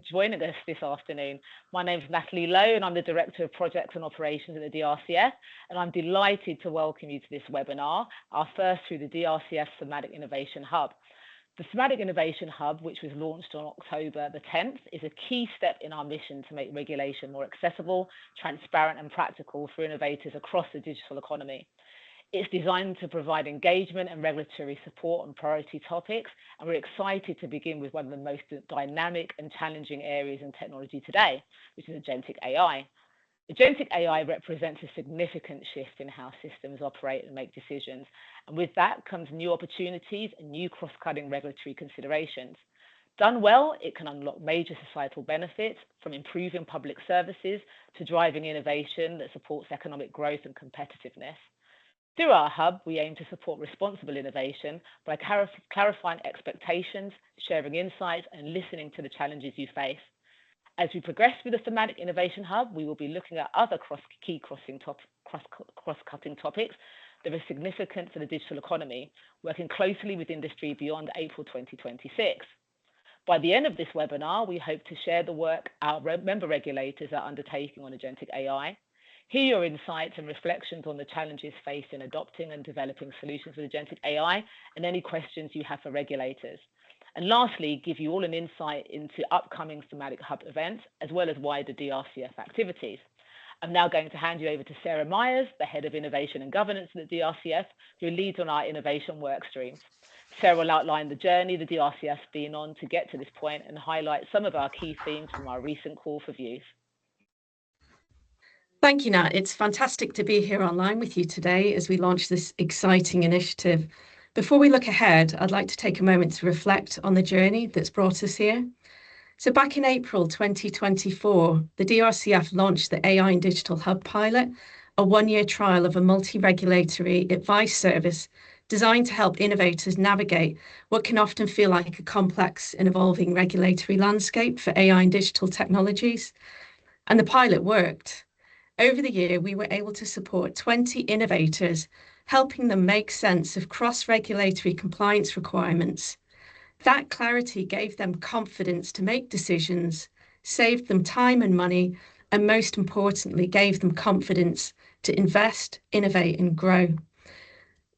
joining us this afternoon. My name is Natalie Lowe, and I'm the Director of Projects and Operations at the DRCF, and I'm delighted to welcome you to this webinar, our first through the DRCF Thematic Innovation Hub. The Thematic Innovation Hub, which was launched on October the 10th, is a key step in our mission to make regulation more accessible, transparent and practical for innovators across the digital economy. It's designed to provide engagement and regulatory support on priority topics, and we're excited to begin with one of the most dynamic and challenging areas in technology today, which is Agentic AI. Agentic AI represents a significant shift in how systems operate and make decisions, and with that comes new opportunities and new cross-cutting regulatory considerations. Done well, it can unlock major societal benefits, from improving public services to driving innovation that supports economic growth and competitiveness. Through our hub, we aim to support responsible innovation by clarifying expectations, sharing insights, and listening to the challenges you face. As we progress through the Thematic Innovation Hub, we will be looking at other cross-cutting topics that are significant for the digital economy, working closely with industry beyond April 2026. By the end of this webinar, we hope to share the work our member regulators are undertaking on Agentic AI, hear your insights and reflections on the challenges faced in adopting and developing solutions with Agentic AI, and any questions you have for regulators. And lastly, give you all an insight into upcoming Thematic Hub events, as well as wider DRCF activities. I'm now going to hand you over to Sarah Myers, the Head of Innovation and Governance at the DRCF, who leads on our innovation work streams. Sarah will outline the journey the DRCF's been on to get to this point and highlight some of our key themes from our recent call for views. Thank you, Nat. It's fantastic to be here online with you today as we launch this exciting initiative. Before we look ahead, I'd like to take a moment to reflect on the journey that's brought us here. So back in April 2024, the DRCF launched the AI and Digital Hub pilot, a one-year trial of a multi-regulatory advice service designed to help innovators navigate what can often feel like a complex and evolving regulatory landscape for AI and digital technologies. And the pilot worked. Over the year, we were able to support 20 innovators, helping them make sense of cross-regulatory compliance requirements. That clarity gave them confidence to make decisions, saved them time and money, and most importantly, gave them confidence to invest, innovate, and grow.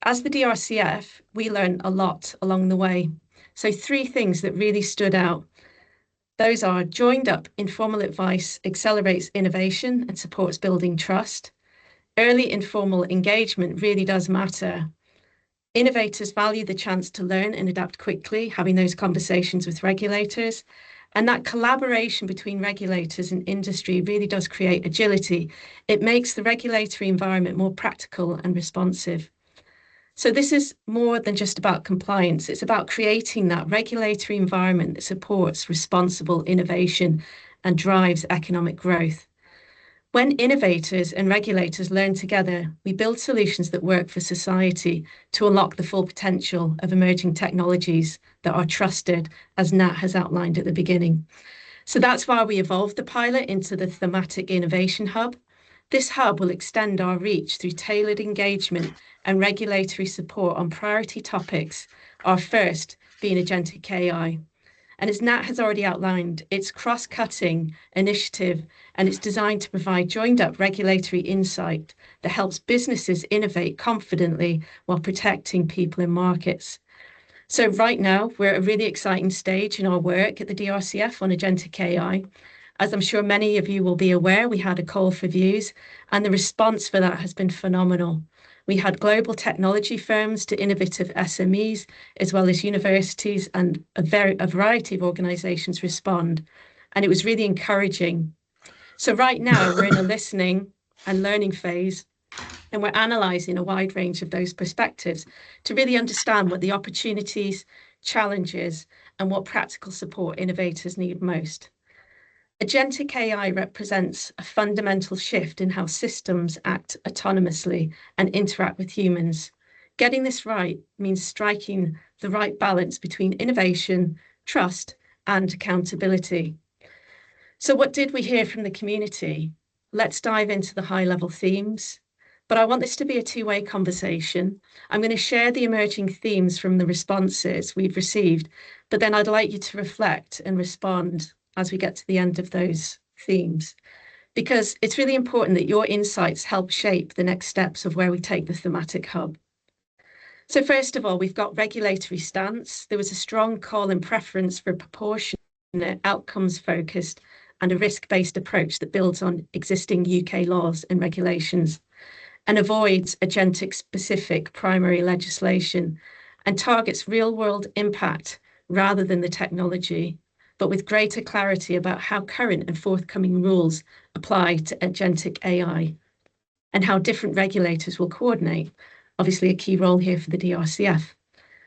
As the DRCF, we learned a lot along the way. So 3 things that really stood out. Those are: joined up informal advice accelerates innovation and supports building trust. Early informal engagement really does matter. Innovators value the chance to learn and adapt quickly, having those conversations with regulators. And that collaboration between regulators and industry really does create agility. It makes the regulatory environment more practical and responsive. So this is more than just about compliance. It's about creating that regulatory environment that supports responsible innovation and drives economic growth. When innovators and regulators learn together, we build solutions that work for society to unlock the full potential of emerging technologies that are trusted, as Nat has outlined at the beginning. So that's why we evolved the pilot into the Thematic Innovation Hub. This hub will extend our reach through tailored engagement and regulatory support on priority topics, our first being Agentic AI. And as Nat has already outlined, it's cross-cutting initiative, and it's designed to provide joined-up regulatory insight that helps businesses innovate confidently while protecting people and markets. So right now, we're at a really exciting stage in our work at the DRCF on Agentic AI. As I'm sure many of you will be aware, we had a call for views, and the response for that has been phenomenal. We had global technology firms to innovative SMEs, as well as universities and a variety of organisations respond. And it was really encouraging. So right now, we're in a listening and learning phase, and we're analysing a wide range of those perspectives to really understand what the opportunities, challenges, and what practical support innovators need most. Agentic AI represents a fundamental shift in how systems act autonomously and interact with humans. Getting this right means striking the right balance between innovation, trust, and accountability. So what did we hear from the community? Let's dive into the high-level themes. But I want this to be a two-way conversation. I'm going to share the emerging themes from the responses we've received, but then I'd like you to reflect and respond as we get to the end of those themes, because it's really important that your insights help shape the next steps of where we take the Thematic Hub. So first of all, we've got regulatory stance. There was a strong call and preference for a proportionate, outcomes-focused and a risk-based approach that builds on existing UK laws and regulations and avoids agentic-specific primary legislation and targets real-world impact rather than the technology, but with greater clarity about how current and forthcoming rules apply to agentic AI and how different regulators will coordinate. Obviously, a key role here for the DRCF.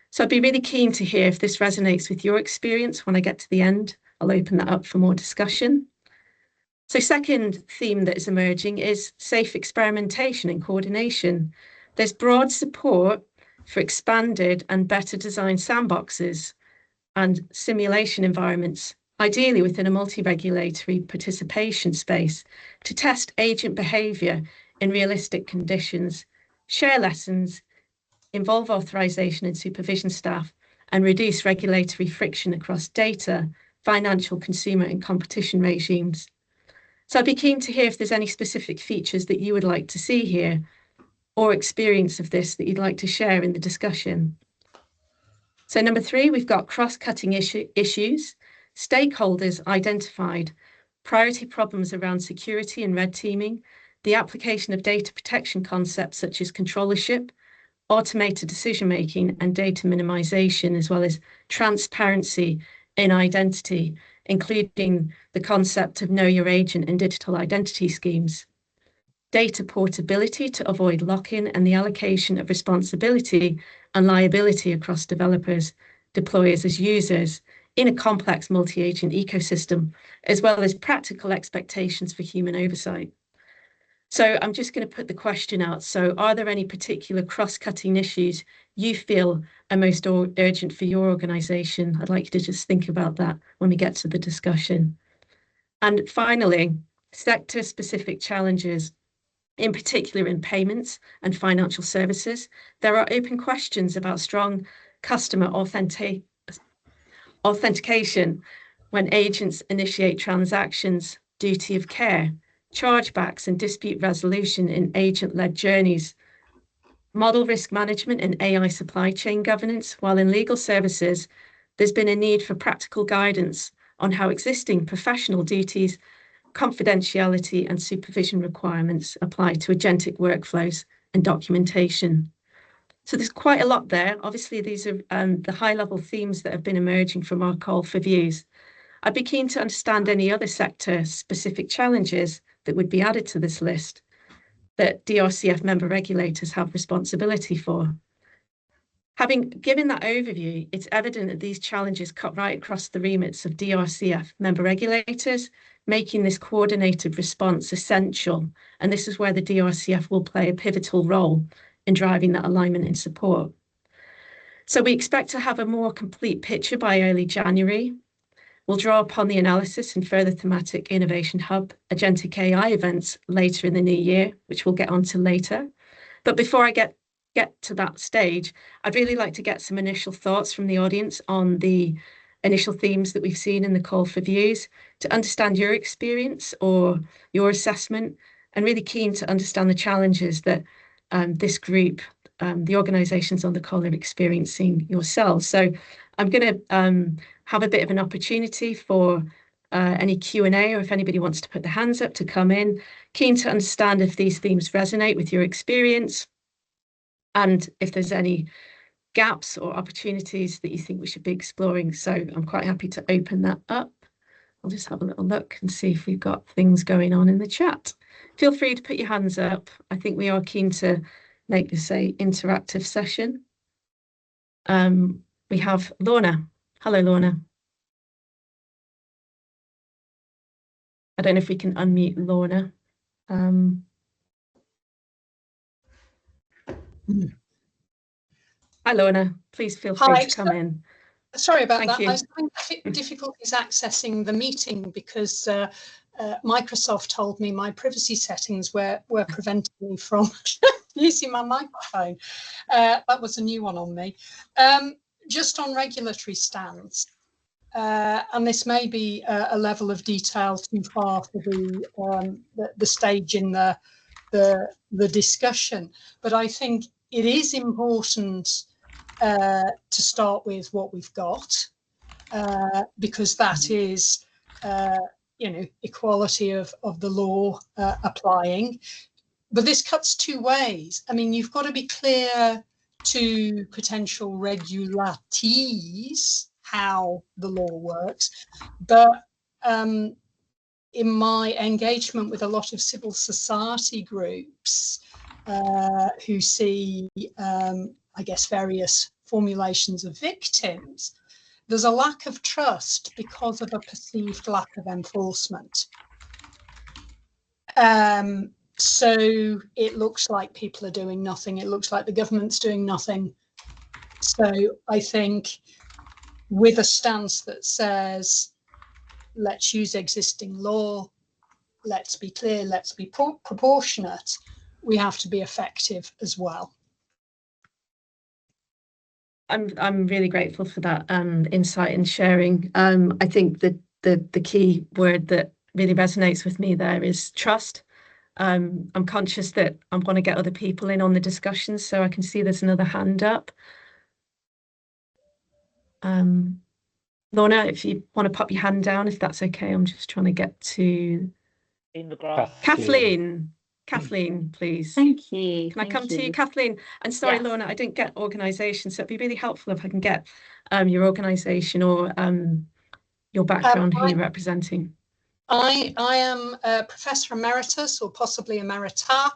So I'd be really keen to hear if this resonates with your experience. When I get to the end, I'll open that up for more discussion. So second theme that is emerging is safe experimentation and coordination. There's broad support for expanded and better designed sandboxes and simulation environments, ideally within a multi-regulatory participation space, to test agent behaviour in realistic conditions, share lessons, involve authorisation and supervision staff, and reduce regulatory friction across data, financial, consumer and competition regimes. So I'd be keen to hear if there's any specific features that you would like to see here or experience of this that you'd like to share in the discussion. So number 3, we've got cross-cutting issues, stakeholders identified, priority problems around security and red teaming, the application of data protection concepts such as controllership, automated decision-making and data minimization, as well as transparency in identity, including the concept of know your agent and digital identity schemes, data portability to avoid lock-in and the allocation of responsibility and liability across developers, deployers as users in a complex multi-agent ecosystem, as well as practical expectations for human oversight. So I'm just going to put the question out. So are there any particular cross-cutting issues you feel are most urgent for your organisation? I'd like you to just think about that when we get to the discussion. And finally, sector-specific challenges, in particular in payments and financial services. There are open questions about strong customer authentication when agents initiate transactions, duty of care, chargebacks and dispute resolution in agent-led journeys, model risk management and AI supply chain governance, while in legal services, there's been a need for practical guidance on how existing professional duties, confidentiality and supervision requirements apply to agentic workflows and documentation. So there's quite a lot there. Obviously, these are the high-level themes that have been emerging from our call for views. I'd be keen to understand any other sector-specific challenges that would be added to this list that DRCF member regulators have responsibility for. Having given that overview, it's evident that these challenges cut right across the remits of DRCF member regulators, making this coordinated response essential. And this is where the DRCF will play a pivotal role in driving that alignment and support. So we expect to have a more complete picture by early January. We'll draw upon the analysis and further Thematic Innovation Hub Agentic AI events later in the new year, which we'll get onto later. But before I get to that stage, I'd really like to get some initial thoughts from the audience on the initial themes that we've seen in the call for views, to understand your experience or your assessment, and really keen to understand the challenges that this group, the organisations on the call, are experiencing yourselves. So I'm going to have a bit of an opportunity for any Q&A, or if anybody wants to put their hands up to come in. Keen to understand if these themes resonate with your experience and if there's any gaps or opportunities that you think we should be exploring. So I'm quite happy to open that up. I'll just have a little look and see if we've got things going on in the chat. Feel free to put your hands up. I think we are keen to make this an interactive session. We have Lorna. Hello, Lorna. I don't know if we can unmute Lorna. Hi, Lorna. Please feel free to come in. Sorry about that. I was having difficulties accessing the meeting because Microsoft told me my privacy settings were preventing me from using my microphone. That was a new one on me. Just on regulatory stance, and this may be a level of detail too far for the stage in the discussion, but I think it is important to start with what we've got, because that is, equality of the law applying. But this cuts two ways. I mean, you've got to be clear to potential regulatees how the law works. But in my engagement with a lot of civil society groups who see, I guess, various formulations of victims, there's a lack of trust because of a perceived lack of enforcement. So it looks like people are doing nothing. It looks like the government's doing nothing. So I think with a stance that says, let's use existing law, let's be clear, let's be proportionate, we have to be effective as well. I'm really grateful for that insight and sharing. I think that the key word that really resonates with me there is trust. I'm conscious that I'm going to get other people in on the discussion, so I can see there's another hand up. Lorna, if you want to pop your hand down, if that's okay. I'm just trying to get to Kathleen. Kathleen, please. Thank you. Can I come to you, Kathleen? And sorry, yes. Lorna, I didn't get organisation, so it'd be really helpful if I can get your organisation or your background, who you're representing. I am a Professor Emeritus, or possibly Emerita,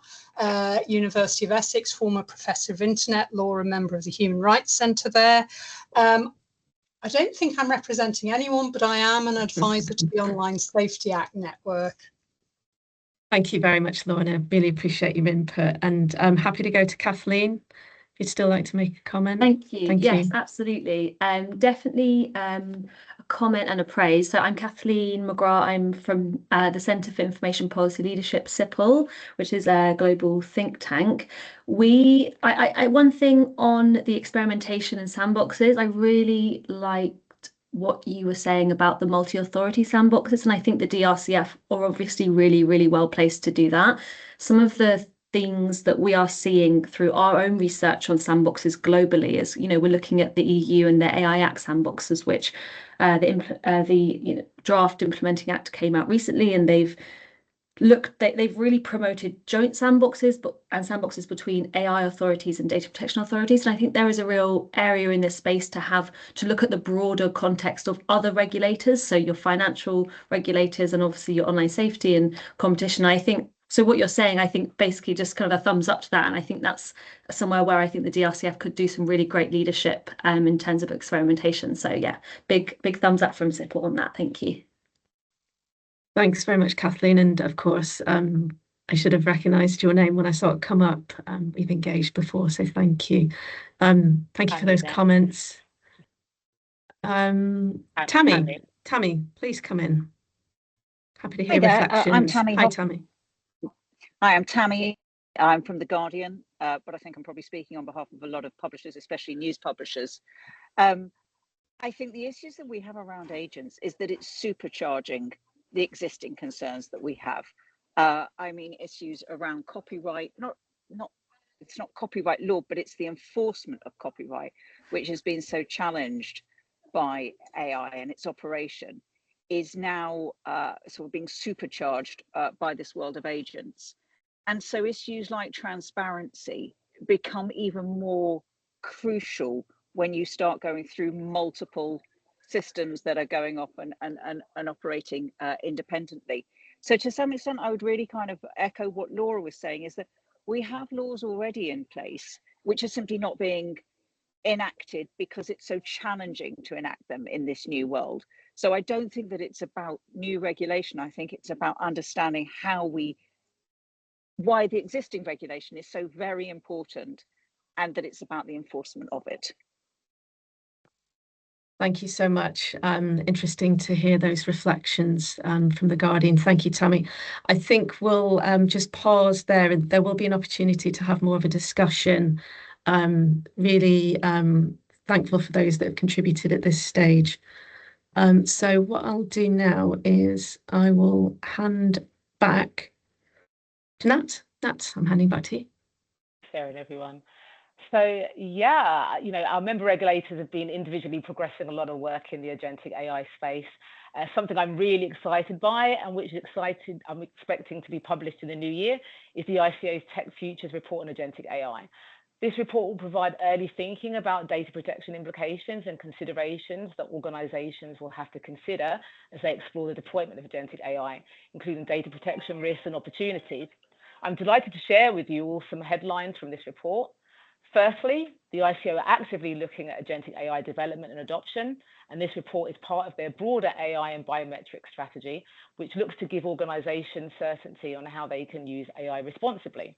University of Essex, former Professor of Internet Law, a member of the Human Rights Centre there. I don't think I'm representing anyone, but I am an advisor to the Online Safety Act network. Thank you very much, Lorna. Really appreciate your input, and I'm happy to go to Kathleen. If you'd still like to make a comment. Thank you. Yes, absolutely. Definitely a comment and a praise. So I'm Kathleen McGrath. I'm from the Centre for Information Policy Leadership, CIPL, which is a global think tank. One thing on the experimentation and sandboxes, I really liked what you were saying about the multi-authority sandboxes, and I think the DRCF are obviously really, really well placed to do that. Some of the things that we are seeing through our own research on sandboxes globally is, we're looking at the EU and the AI Act sandboxes, which the draft implementing act came out recently, and they've really promoted joint sandboxes and sandboxes between AI authorities and data protection authorities. And I think there is a real area in this space to look at the broader context of other regulators, so your financial regulators and obviously your online safety and competition. I think so what you're saying, I think basically just kind of a thumbs up to that. And I think that's somewhere where I think the DRCF could do some really great leadership in terms of experimentation. So yeah, big thumbs up from CIPL on that. Thank you. Thanks very much, Kathleen. And of course, I should have recognised your name when I saw it come up. We've engaged before, so thank you. Thank you for those comments. Tammy, please come in. Happy to hear reflections. I'm Tammy. Hi, Tammy. Hi, I'm Tammy. I'm from The Guardian, but I think I'm probably speaking on behalf of a lot of publishers, especially news publishers. I think the issues that we have around agents is that it's supercharging the existing concerns that we have. I mean, issues around copyright, it's not copyright law, but it's the enforcement of copyright, which has been so challenged by AI and its operation, is now sort of being supercharged by this world of agents. And so issues like transparency become even more crucial when you start going through multiple systems that are going off and operating independently. So to some extent, I would really kind of echo what Laura was saying, is that we have laws already in place, which are simply not being enacted because it's so challenging to enact them in this new world. So I don't think that it's about new regulation. I think it's about understanding why the existing regulation is so very important, and that it's about the enforcement of it. Thank you so much. Interesting to hear those reflections from The Guardian. Thank you, Tammy. I think we'll just pause there, and there will be an opportunity to have more of a discussion. Really thankful for those that have contributed at this stage. So what I'll do now is I will hand back to Nat. Nat, I'm handing back to you. Sharon, everyone. So yeah, our member regulators have been individually progressing a lot of work in the agentic AI space. Something I'm really excited by, and which I'm expecting to be published in the new year, is the ICO's Tech Futures report on agentic AI. This report will provide early thinking about data protection implications and considerations that organizations will have to consider as they explore the deployment of agentic AI, including data protection risks and opportunities. I'm delighted to share with you all some headlines from this report. Firstly, the ICO are actively looking at agentic AI development and adoption, and this report is part of their broader AI and biometric strategy, which looks to give organizations certainty on how they can use AI responsibly.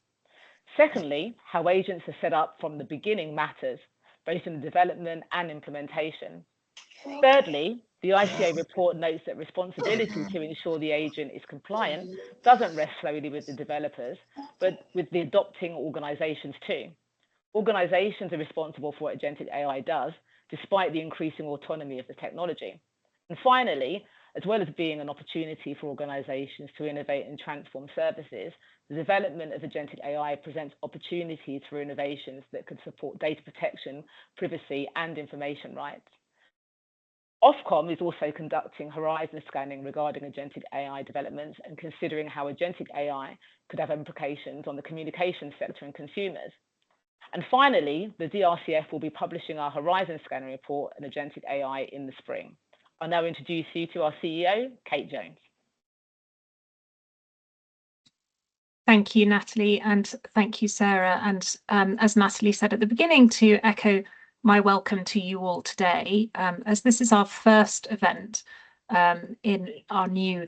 Secondly, how agents are set up from the beginning matters, both in the development and implementation. Thirdly, the ICO report notes that responsibility to ensure the agent is compliant doesn't rest solely with the developers, but with the adopting organizations too. Organizations are responsible for what agentic AI does, despite the increasing autonomy of the technology. And finally, as well as being an opportunity for organizations to innovate and transform services, the development of agentic AI presents opportunities for innovations that could support data protection, privacy, and information rights. Ofcom is also conducting horizon scanning regarding agentic AI developments and considering how agentic AI could have implications on the communications sector and consumers. And finally, the DRCF will be publishing our horizon scanning report on agentic AI in the spring. I'll now introduce you to our CEO, Kate Jones. Thank you, Natalie, and thank you, Sarah. And as Natalie said at the beginning, to echo my welcome to you all today, as this is our first event in our new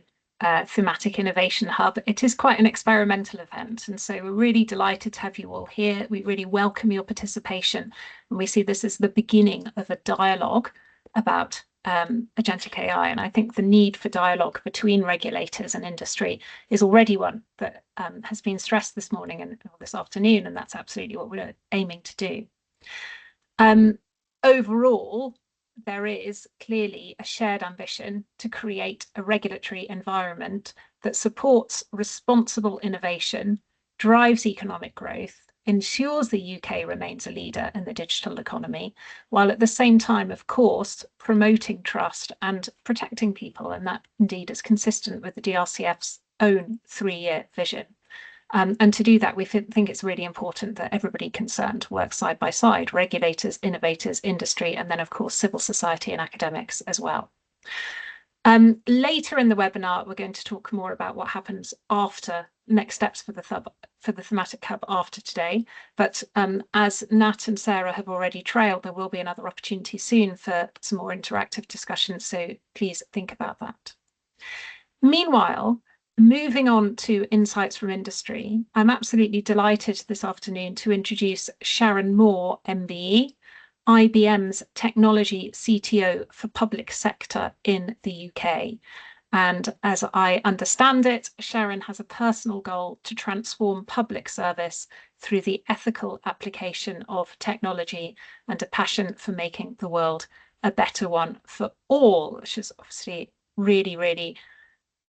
Thematic Innovation Hub. It is quite an experimental event, and so we're really delighted to have you all here. We really welcome your participation, and we see this as the beginning of a dialogue about agentic AI. And I think the need for dialogue between regulators and industry is already one that has been stressed this morning and this afternoon, and that's absolutely what we're aiming to do. Overall, there is clearly a shared ambition to create a regulatory environment that supports responsible innovation, drives economic growth, ensures the UK remains a leader in the digital economy, while at the same time, of course, promoting trust and protecting people. And that indeed is consistent with the DRCF's own 3-year vision. And to do that, we think it's really important that everybody concerned works side by side, regulators, innovators, industry, and then, of course, civil society and academics as well. Later in the webinar, we're going to talk more about what happens after, next steps for the Thematic Hub after today. But as Nat and Sarah have already trailed, there will be another opportunity soon for some more interactive discussions, so please think about that. Meanwhile, moving on to insights from industry, I'm absolutely delighted this afternoon to introduce Sharon Moore, MBE, IBM's technology CTO for public sector in the UK. And as I understand it, Sharon has a personal goal to transform public service through the ethical application of technology and a passion for making the world a better one for all, which is obviously really, really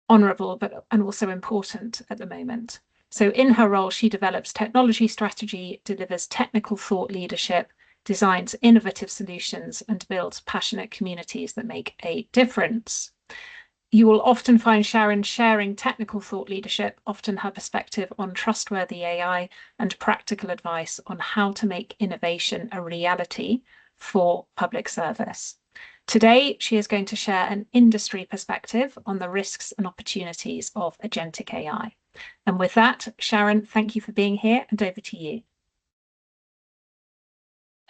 honourable, and also important at the moment. So in her role, she develops technology strategy, delivers technical thought leadership, designs innovative solutions, and builds passionate communities that make a difference. You will often find Sharon sharing technical thought leadership, often her perspective on trustworthy AI, and practical advice on how to make innovation a reality for public service. Today, she is going to share an industry perspective on the risks and opportunities of agentic AI. And with that, Sharon, thank you for being here, and over to you.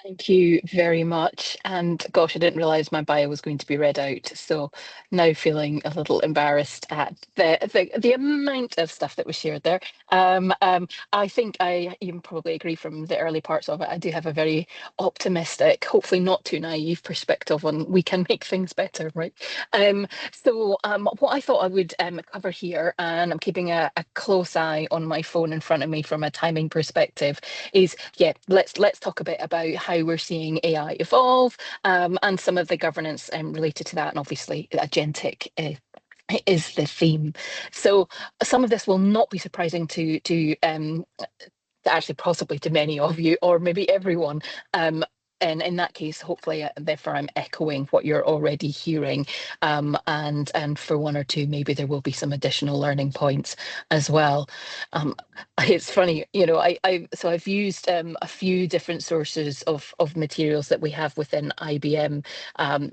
Thank you very much. And gosh, I didn't realise my bio was going to be read out. So now feeling a little embarrassed at the amount of stuff that was shared there. I think I even probably agree from the early parts of it. I do have a very optimistic, hopefully not too naive perspective on we can make things better, right? So what I thought I would cover here, and I'm keeping a close eye on my phone in front of me from a timing perspective, is let's talk a bit about how how we're seeing AI evolve, and some of the governance related to that, and obviously agentic is the theme. So some of this will not be surprising to actually possibly to many of you, or maybe everyone. And in that case, hopefully, therefore, I'm echoing what you're already hearing. And for one or two, maybe there will be some additional learning points as well. It's funny, you know, I've used a few different sources of materials that we have within IBM,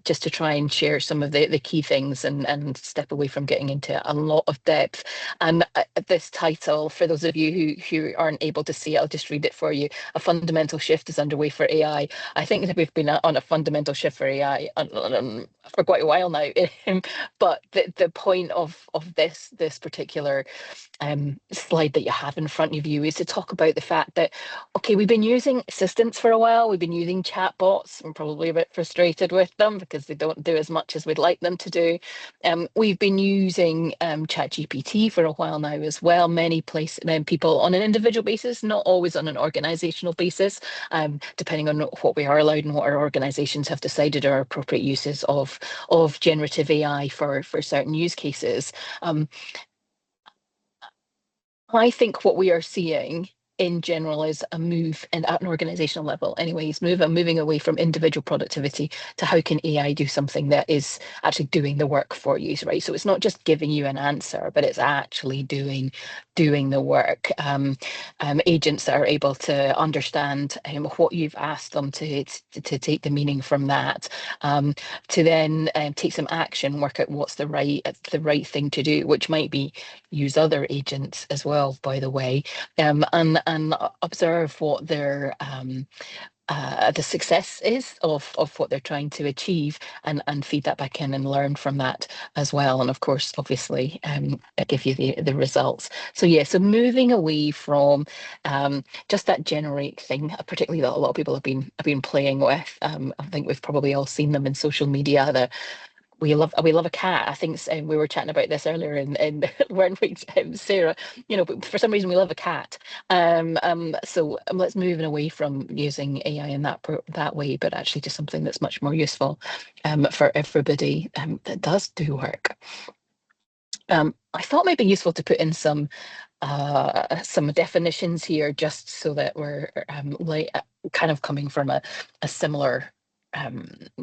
just to try and share some of the key things and step away from getting into a lot of depth. And this title, for those of you who aren't able to see it, I'll just read it for you. A fundamental shift is underway for AI. I think that we've been on a fundamental shift for AI for quite a while now. But the point of this particular slide that you have in front of you is to talk about the fact that, okay, we've been using assistants for a while, we've been using chatbots. I'm probably a bit frustrated with them because they don't do as much as we'd like them to do. We've been using ChatGPT for a while now as well. Many people on an individual basis, not always on an organizational basis, depending on what we are allowed and what our organizations have decided are appropriate uses of generative AI for certain use cases. I think what we are seeing in general is a move, and at an organizational level anyways, moving away from individual productivity to how can AI do something that is actually doing the work for you, right? So it's not just giving you an answer, but it's actually doing the work. Agents that are able to understand what you've asked them to take the meaning from that, to then take some action, work out what's the right thing to do, which might be use other agents as well, by the way, and observe what their the success is of what they're trying to achieve, and feed that back in and learn from that as well. And of course, obviously, give you the results. So yeah, so moving away from just that generate thing, particularly that a lot of people have been playing with. I think we've probably all seen them in social media. We love a cat. I think we were chatting about this earlier, and weren't we, Sarah? You know, but for some reason we love a cat. So let's move away from using AI in that way, but actually to something that's much more useful for everybody that does do work. I thought it might be useful to put in some definitions here, just so that we're kind of coming from a similar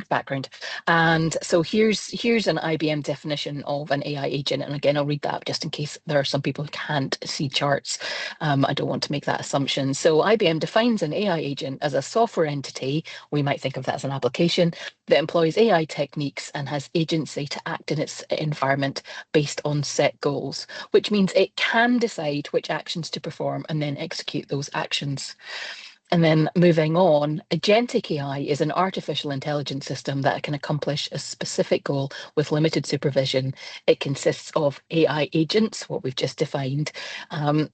background. And so here's an IBM definition of an AI agent. And again, I'll read that just in case there are some people who can't see charts. I don't want to make that assumption. So IBM defines an AI agent as a software entity, we might think of that as an application, that employs AI techniques and has agency to act in its environment based on set goals, which means it can decide which actions to perform and then execute those actions. And then moving on, Agentic AI is an artificial intelligence system that can accomplish a specific goal with limited supervision. It consists of AI agents, what we've just defined. And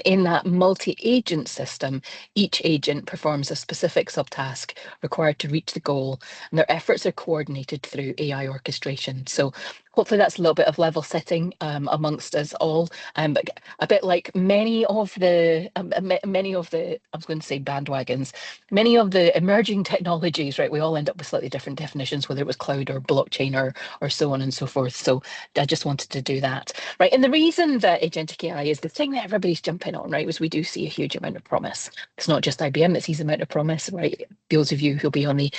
in that multi-agent system, each agent performs a specific subtask required to reach the goal, and their efforts are coordinated through AI orchestration. So hopefully that's a little bit of level setting amongst us all. But a bit like many of the, I was going to say bandwagons, many of the emerging technologies, right? We all end up with slightly different definitions, whether it was cloud or blockchain or so on and so forth. So I just wanted to do that, right? And the reason that Agentic AI is the thing that everybody's jumping on, right, was we do see a huge amount of promise. It's not just IBM that sees the amount of promise, right? Those of you who'll be on the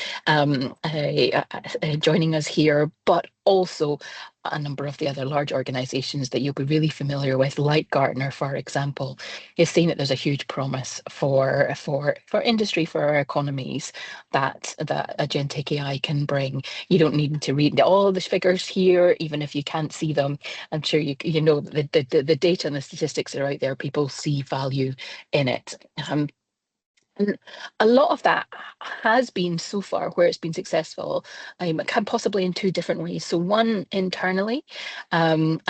joining us here, but also a number of the other large organizations that you'll be really familiar with, like Gartner, for example, is saying that there's a huge promise for industry, for our economies, that Agentic AI can bring. You don't need to read all the figures here, even if you can't see them. I'm sure you know the data and the statistics are out there. People see value in it. And a lot of that has been so far where it's been successful, can possibly in two different ways. So one internally, and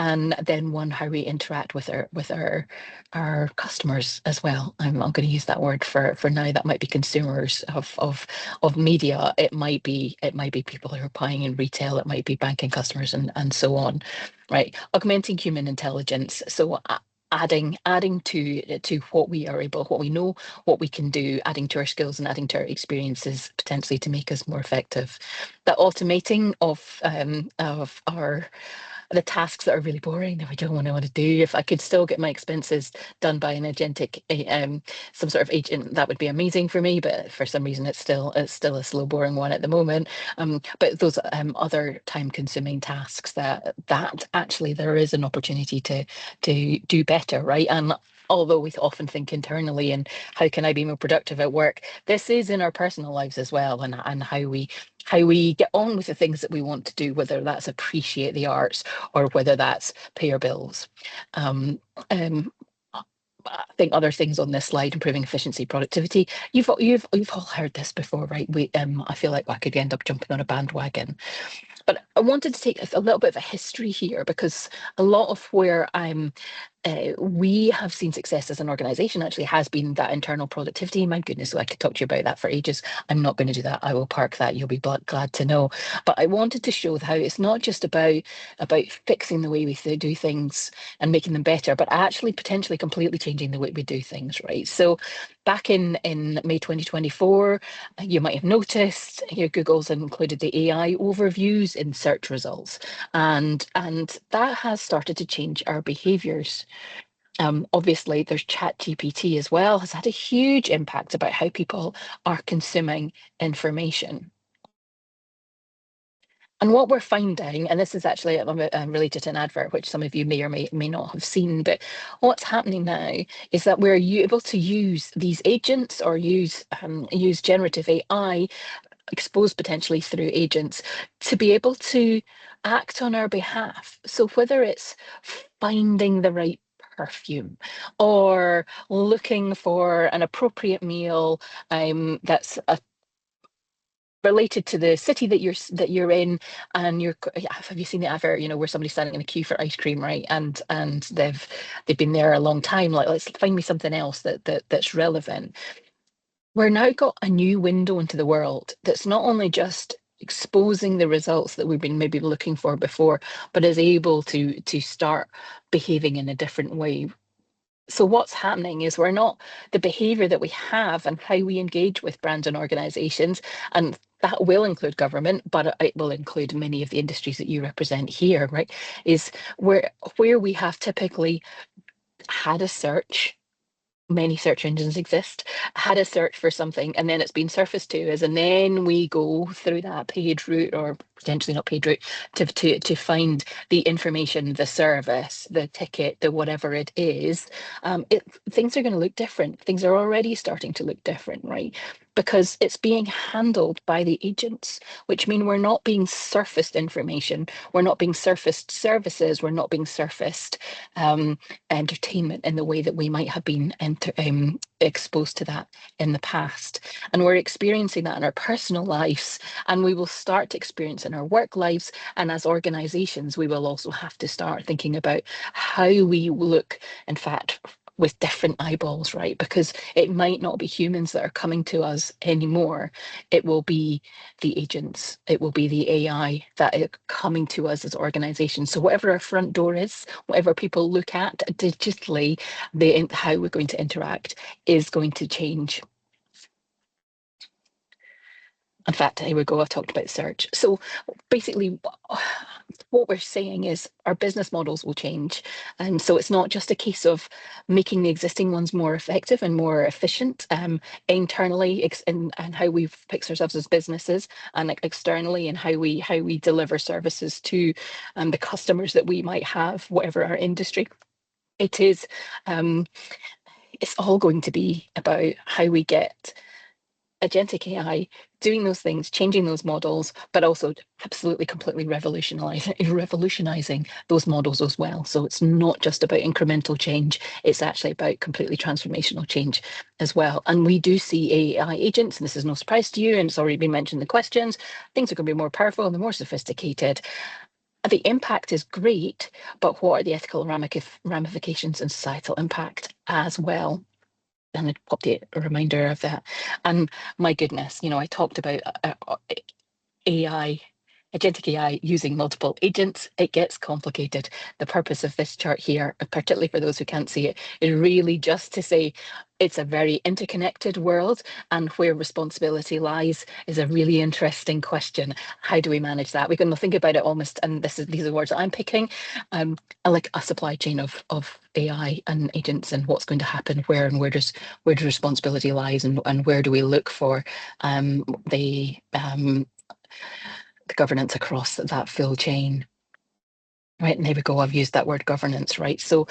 then one how we interact with our customers as well. I'm going to use that word for now. That might be consumers of media. It might be people who are buying in retail. It might be banking customers and so on. Right, augmenting human intelligence. So adding to what we are able, what we know, what we can do, adding to our skills and adding to our experiences potentially to make us more effective. That automating of the tasks that are really boring that we don't want to do. If I could still get my expenses done by an agentic, some sort of agent, that would be amazing for me. But for some reason, it's still a slow, boring one at the moment. But those other time-consuming tasks that actually there is an opportunity to do better, right? And although we often think internally and how can I be more productive at work, this is in our personal lives as well, and how we get on with the things that we want to do, whether that's appreciate the arts or whether that's pay our bills. I think other things on this slide: improving efficiency, productivity. You've all heard this before, right? I feel like I could end up jumping on a bandwagon. But I wanted to take a little bit of a history here, because a lot of where we have seen success as an organisation actually has been that internal productivity. My goodness, I could talk to you about that for ages. I'm not going to do that. I will park that. You'll be glad to know. But I wanted to show how it's not just about fixing the way we do things and making them better, but actually potentially completely changing the way we do things, right? So back in May 2024, you might have noticed here Google's included the AI overviews in search results, and that has started to change our behaviours. Obviously, there's ChatGPT as well, has had a huge impact about how people are consuming information. And what we're finding, and this is actually related to an advert, which some of you may or may not have seen, but what's happening now is that we're able to use these agents or use generative AI, exposed potentially through agents, to be able to act on our behalf. So whether it's finding the right perfume or looking for an appropriate meal that's related to the city that you're in, and have you seen the advert, where somebody's standing in a queue for ice cream, right? And they've been there a long time, like, let's find me something else that's relevant. We're now got a new window into the world that's not only just exposing the results that we've been maybe looking for before, but is able to start behaving in a different way. So what's happening is the behavior that we have and how we engage with brands and organizations, and that will include government, but it will include many of the industries that you represent here, right, is where we have typically had a search. Many search engines exist, had a search for something, and then it's been surfaced to us, and then we go through that paid route, or potentially not paid route, to find the information, the service, the ticket, the whatever it is. Things are going to look different. Things are already starting to look different, right? Because it's being handled by the agents, which mean we're not being surfaced information, we're not being surfaced services, we're not being surfaced entertainment in the way that we might have been exposed to that in the past. And we're experiencing that in our personal lives, and we will start to experience in our work lives. And as organizations, we will also have to start thinking about how we look, in fact, with different eyeballs, right? Because it might not be humans that are coming to us anymore. It will be the agents, it will be the AI that are coming to us as organizations. So whatever our front door is, whatever people look at digitally, how we're going to interact is going to change. In fact, here we go, I've talked about search. So basically, what we're saying is our business models will change. And so it's not just a case of making the existing ones more effective and more efficient internally, and how we fix ourselves as businesses, and externally, and how we deliver services to the customers that we might have, whatever our industry. It is, it's all going to be about how we get agentic AI doing those things, changing those models, but also absolutely completely revolutionizing those models as well. So it's not just about incremental change, it's actually about completely transformational change as well. And we do see AI agents, and this is no surprise to you, and it's already been mentioned in the questions, things are going to be more powerful and more sophisticated. The impact is great, but what are the ethical ramifications and societal impact as well? And I popped a reminder of that. And my goodness, I talked about AI agentic AI using multiple agents, it gets complicated. The purpose of this chart here, particularly for those who can't see it, is really just to say it's a very interconnected world, and where responsibility lies is a really interesting question. How do we manage that? We can think about it almost, and these are words that I'm picking, like a supply chain of AI and agents, and what's going to happen where, and where does responsibility lies, and where do we look for the governance across that full chain. Right, and there we go, I've used that word governance, right? So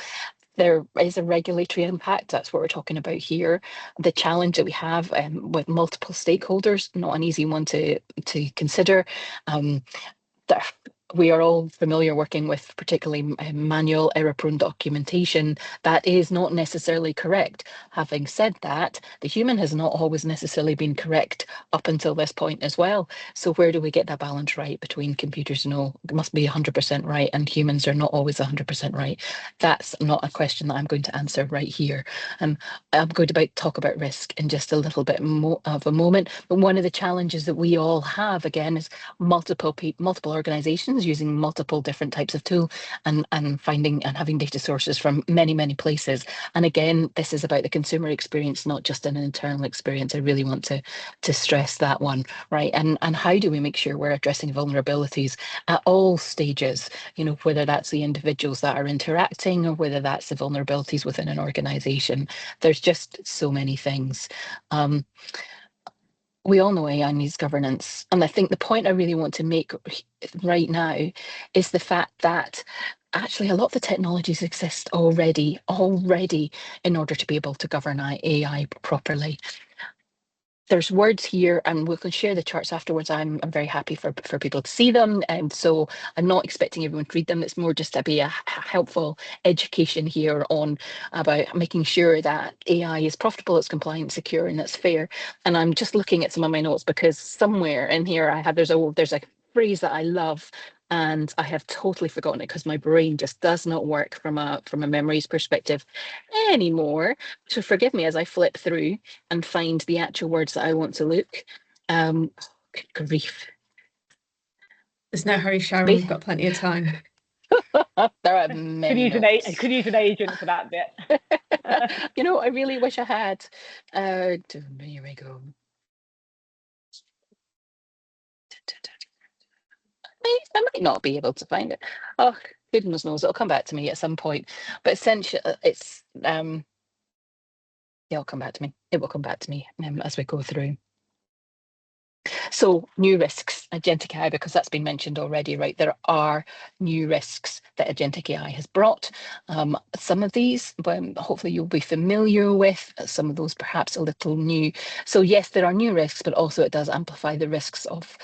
there is a regulatory impact, that's what we're talking about here. The challenge that we have with multiple stakeholders, not an easy one to consider. We are all familiar working with particularly manual error-prone documentation that is not necessarily correct. Having said that, the human has not always necessarily been correct up until this point as well. So where do we get that balance right between computers know it must be 100% right and humans are not always 100% right? That's not a question that I'm going to answer right here. I'm going to talk about risk in just a little bit more of a moment. But one of the challenges that we all have, again, is multiple organizations using multiple different types of tool, and finding and having data sources from many places. And again, this is about the consumer experience, not just an internal experience. I really want to stress that one, right? And how do we make sure we're addressing vulnerabilities at all stages, you know, whether that's the individuals that are interacting or whether that's the vulnerabilities within an organization. There's just so many things. We all know AI needs governance. And I think the point I really want to make right now is the fact that actually a lot of the technologies exist already in order to be able to govern AI properly. There's words here, and we can share the charts afterwards. I'm very happy for people to see them, and so I'm not expecting everyone to read them. It's more just to be a helpful education here on about making sure that AI is profitable, it's compliant, secure, and it's fair. And I'm just looking at some of my notes because somewhere in here there's a phrase that I love, and I have totally forgotten it because my brain just does not work from a memories perspective anymore. So forgive me as I flip through and find the actual words that I want to look. Good grief. There's no hurry, Sharon. We've got plenty of time. There are many could use an agent for that bit. You know, I really wish I had. Here we go. I might not be able to find it. Oh, goodness knows, it'll come back to me at some point. But essentially, it's it'll come back to me. It will come back to me as we go through. So new risks, agentic AI, because that's been mentioned already, right? There are new risks that agentic AI has brought. Some of these, hopefully you'll be familiar with, some of those perhaps a little new. So yes, there are new risks, but also it does amplify the risks of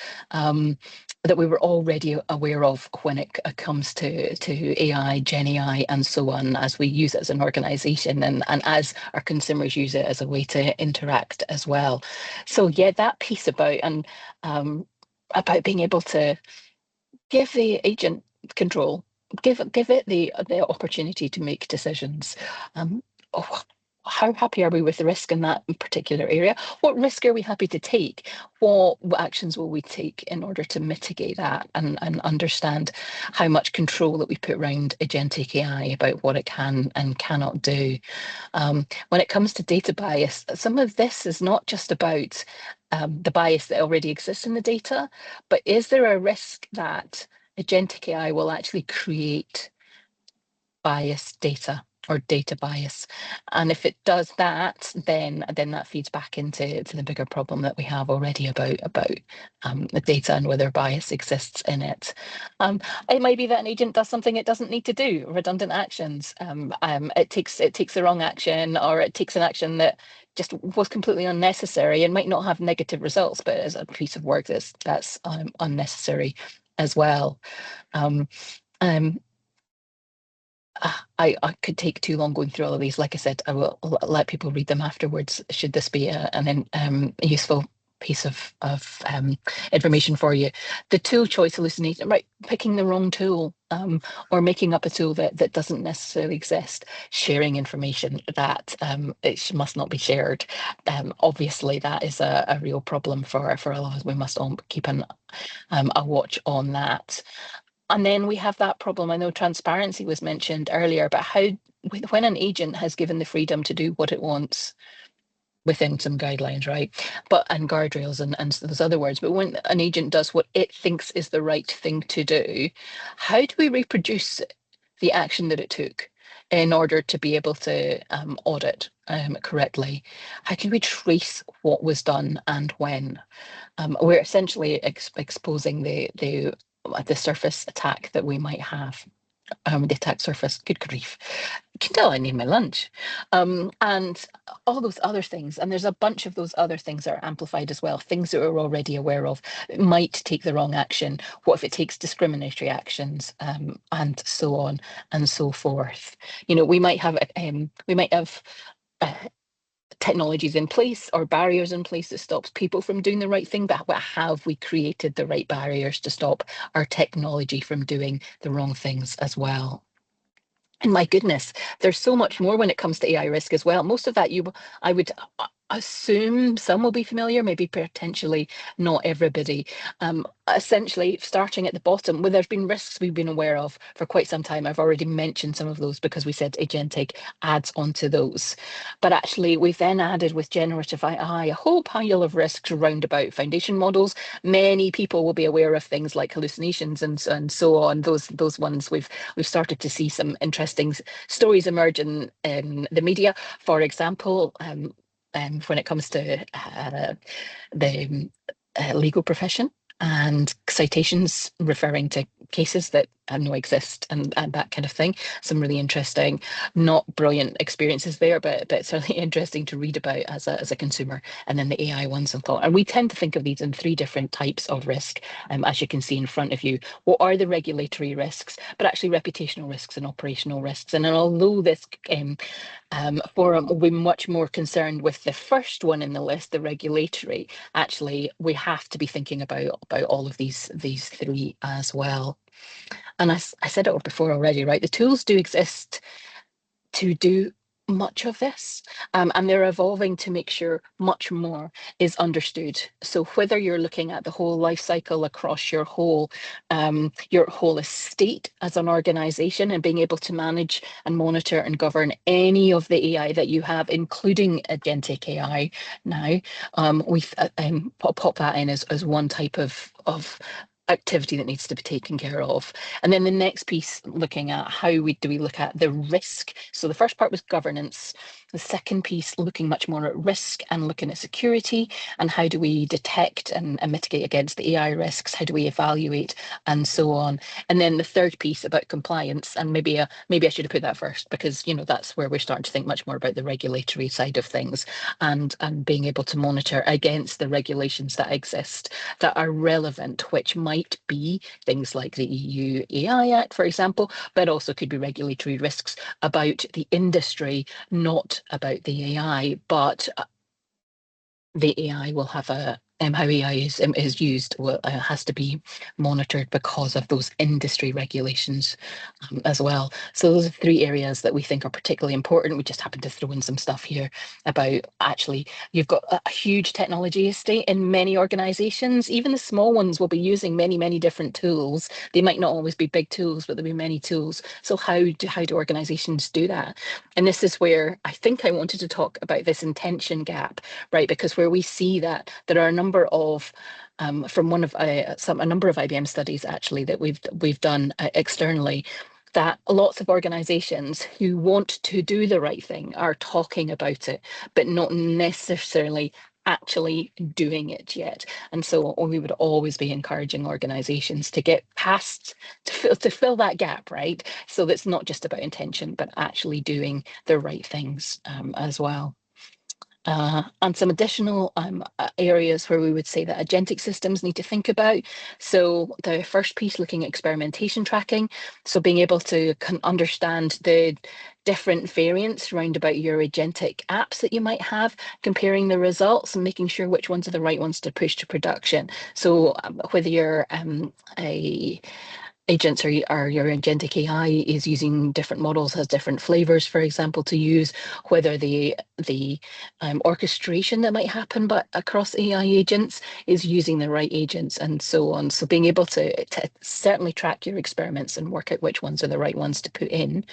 that we were already aware of when it comes to AI, Gen AI, and so on, as we use it as an organization and as our consumers use it as a way to interact as well. So yeah, that piece about being able to give the agent control, give it the opportunity to make decisions. How happy are we with the risk in that particular area? What risk are we happy to take? What actions will we take in order to mitigate that and understand how much control that we put around agentic AI about what it can and cannot do? When it comes to data bias, some of this is not just about the bias that already exists in the data, but is there a risk that agentic AI will actually create biased data or data bias? And if it does that, then that feeds back into the bigger problem that we have already about the data and whether bias exists in it. It might be that an agent does something it doesn't need to do, redundant actions. It takes the wrong action, or it takes an action that just was completely unnecessary and might not have negative results, but as a piece of work that's unnecessary as well. I could take too long going through all of these. Like I said, I will let people read them afterwards, should this be a useful piece of information for you. The tool choice hallucination, right? Picking the wrong tool. or making up a tool that doesn't necessarily exist, sharing information that it must not be shared. Obviously, that is a real problem for all of us. We must all keep a watch on that. And then we have that problem. I know transparency was mentioned earlier, but when an agent has given the freedom to do what it wants within some guidelines, right? And guardrails and those other words, but when an agent does what it thinks is the right thing to do, how do we reproduce the action that it took in order to be able to audit correctly? How can we trace what was done and when? We're essentially exposing the surface attack that we might have. The attack surface, good grief. You can tell I need my lunch. And all those other things. And there's a bunch of those other things that are amplified as well. Things that we're already aware of. It might take the wrong action. What if it takes discriminatory actions? And so on and so forth. You know, we might have technologies in place or barriers in place that stops people from doing the right thing, but have we created the right barriers to stop our technology from doing the wrong things as well? And my goodness, there's so much more when it comes to AI risk as well. Most of that I would assume some will be familiar, maybe potentially not everybody. Essentially, starting at the bottom, where there's been risks we've been aware of for quite some time. I've already mentioned some of those because we said Agentic adds onto those. But actually, we've then added with generative AI a whole pile of risks around about foundation models. Many people will be aware of things like hallucinations and so on. Those ones we've started to see some interesting stories emerge in the media. For example, when it comes to the legal profession and citations referring to cases that no exist and that kind of thing. Some really interesting, not brilliant experiences there, but certainly interesting to read about as a consumer. And then the AI ones and thought. And we tend to think of these in three different types of risk, as you can see in front of you. What are the regulatory risks, but actually reputational risks and operational risks? And although this forum will be much more concerned with the first one in the list, the regulatory, actually we have to be thinking about all of these three as well. And I said it before already, right? The tools do exist to do much of this, and they're evolving to make sure much more is understood. So whether you're looking at the whole life cycle across your whole estate as an organization and being able to manage and monitor and govern any of the AI that you have, including Agentic AI now, we've pop that in as one type of activity that needs to be taken care of. And then the next piece, looking at how do we look at the risk. So the first part was governance. The second piece, looking much more at risk and looking at security and how do we detect and mitigate against the AI risks? How do we evaluate and so on? And then the third piece about compliance, and maybe I should have put that first because that's where we're starting to think much more about the regulatory side of things and being able to monitor against the regulations that exist that are relevant, which might be things like the EU AI Act, for example, but also could be regulatory risks about the industry, not about the AI, but the AI will have how AI is used has to be monitored because of those industry regulations as well. So those are three areas that we think are particularly important. We just happen to throw in some stuff here about actually you've got a huge technology estate in many organizations. Even the small ones will be using many different tools. They might not always be big tools, but there'll be many tools. So how do organizations do that? And this is where I think I wanted to talk about this intention gap, right? Because where we see that there are a number of from a number of IBM studies actually that we've done externally, that lots of organizations who want to do the right thing are talking about it, but not necessarily actually doing it yet. And so we would always be encouraging organizations to get past, to fill that gap, right? So that's not just about intention, but actually doing the right things as well. And some additional areas where we would say that agentic systems need to think about. So the first piece, looking at experimentation tracking. So being able to understand the different variants around about your agentic apps that you might have, comparing the results and making sure which ones are the right ones to push to production. So whether you're agents or your agentic AI is using different models, has different flavors, for example, to use, whether the orchestration that might happen but across AI agents is using the right agents, and so on. So being able to certainly track your experiments and work out which ones are the right ones to put in.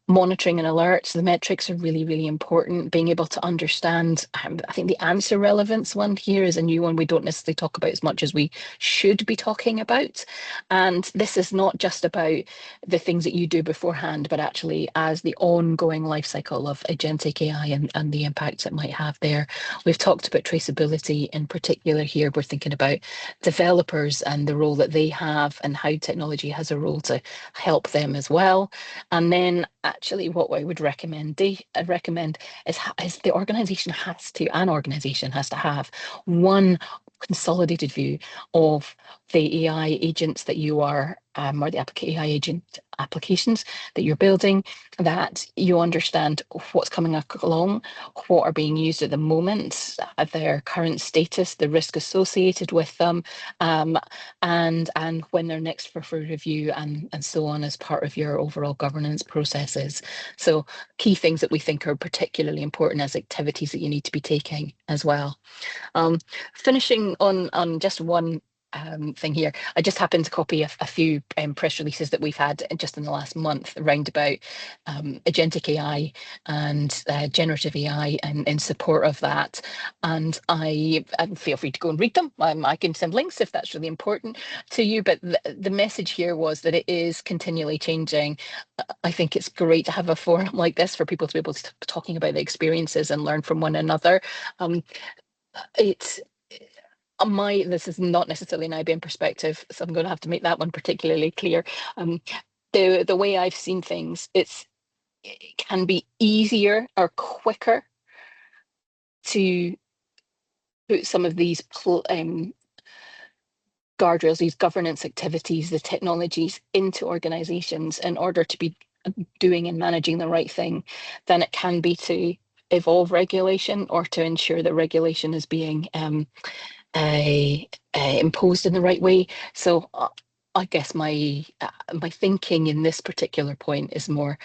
Monitoring and alerts, the metrics are really, really important. Being able to understand, I think the answer relevance one here is a new one we don't necessarily talk about as much as we should be talking about. And this is not just about the things that you do beforehand, but actually as the ongoing life cycle of agentic AI and the impacts it might have there. We've talked about traceability in particular here. We're thinking about developers and the role that they have and how technology has a role to help them as well. And then actually what I would recommend is the organization has to have one consolidated view of the AI agents that you are, or the AI agent applications that you're building, that you understand what's coming along, what are being used at the moment, their current status, the risk associated with them, and when they're next for review, and so on, as part of your overall governance processes. So key things that we think are particularly important as activities that you need to be taking as well. Finishing on just one thing here, I just happened to copy a few press releases that we've had just in the last month around about agentic AI and generative AI and in support of that. And I feel free to go and read them. I can send links if that's really important to you. But the message here was that it is continually changing. I think it's great to have a forum like this for people to be able to talking about the experiences and learn from one another. This is not necessarily an IBM perspective, so I'm going to have to make that one particularly clear. The way I've seen things, it can be easier or quicker to put some of these guardrails, these governance activities, the technologies into organizations in order to be doing and managing the right thing than it can be to evolve regulation or to ensure that regulation is being imposed in the right way. So I guess my thinking in this particular point is more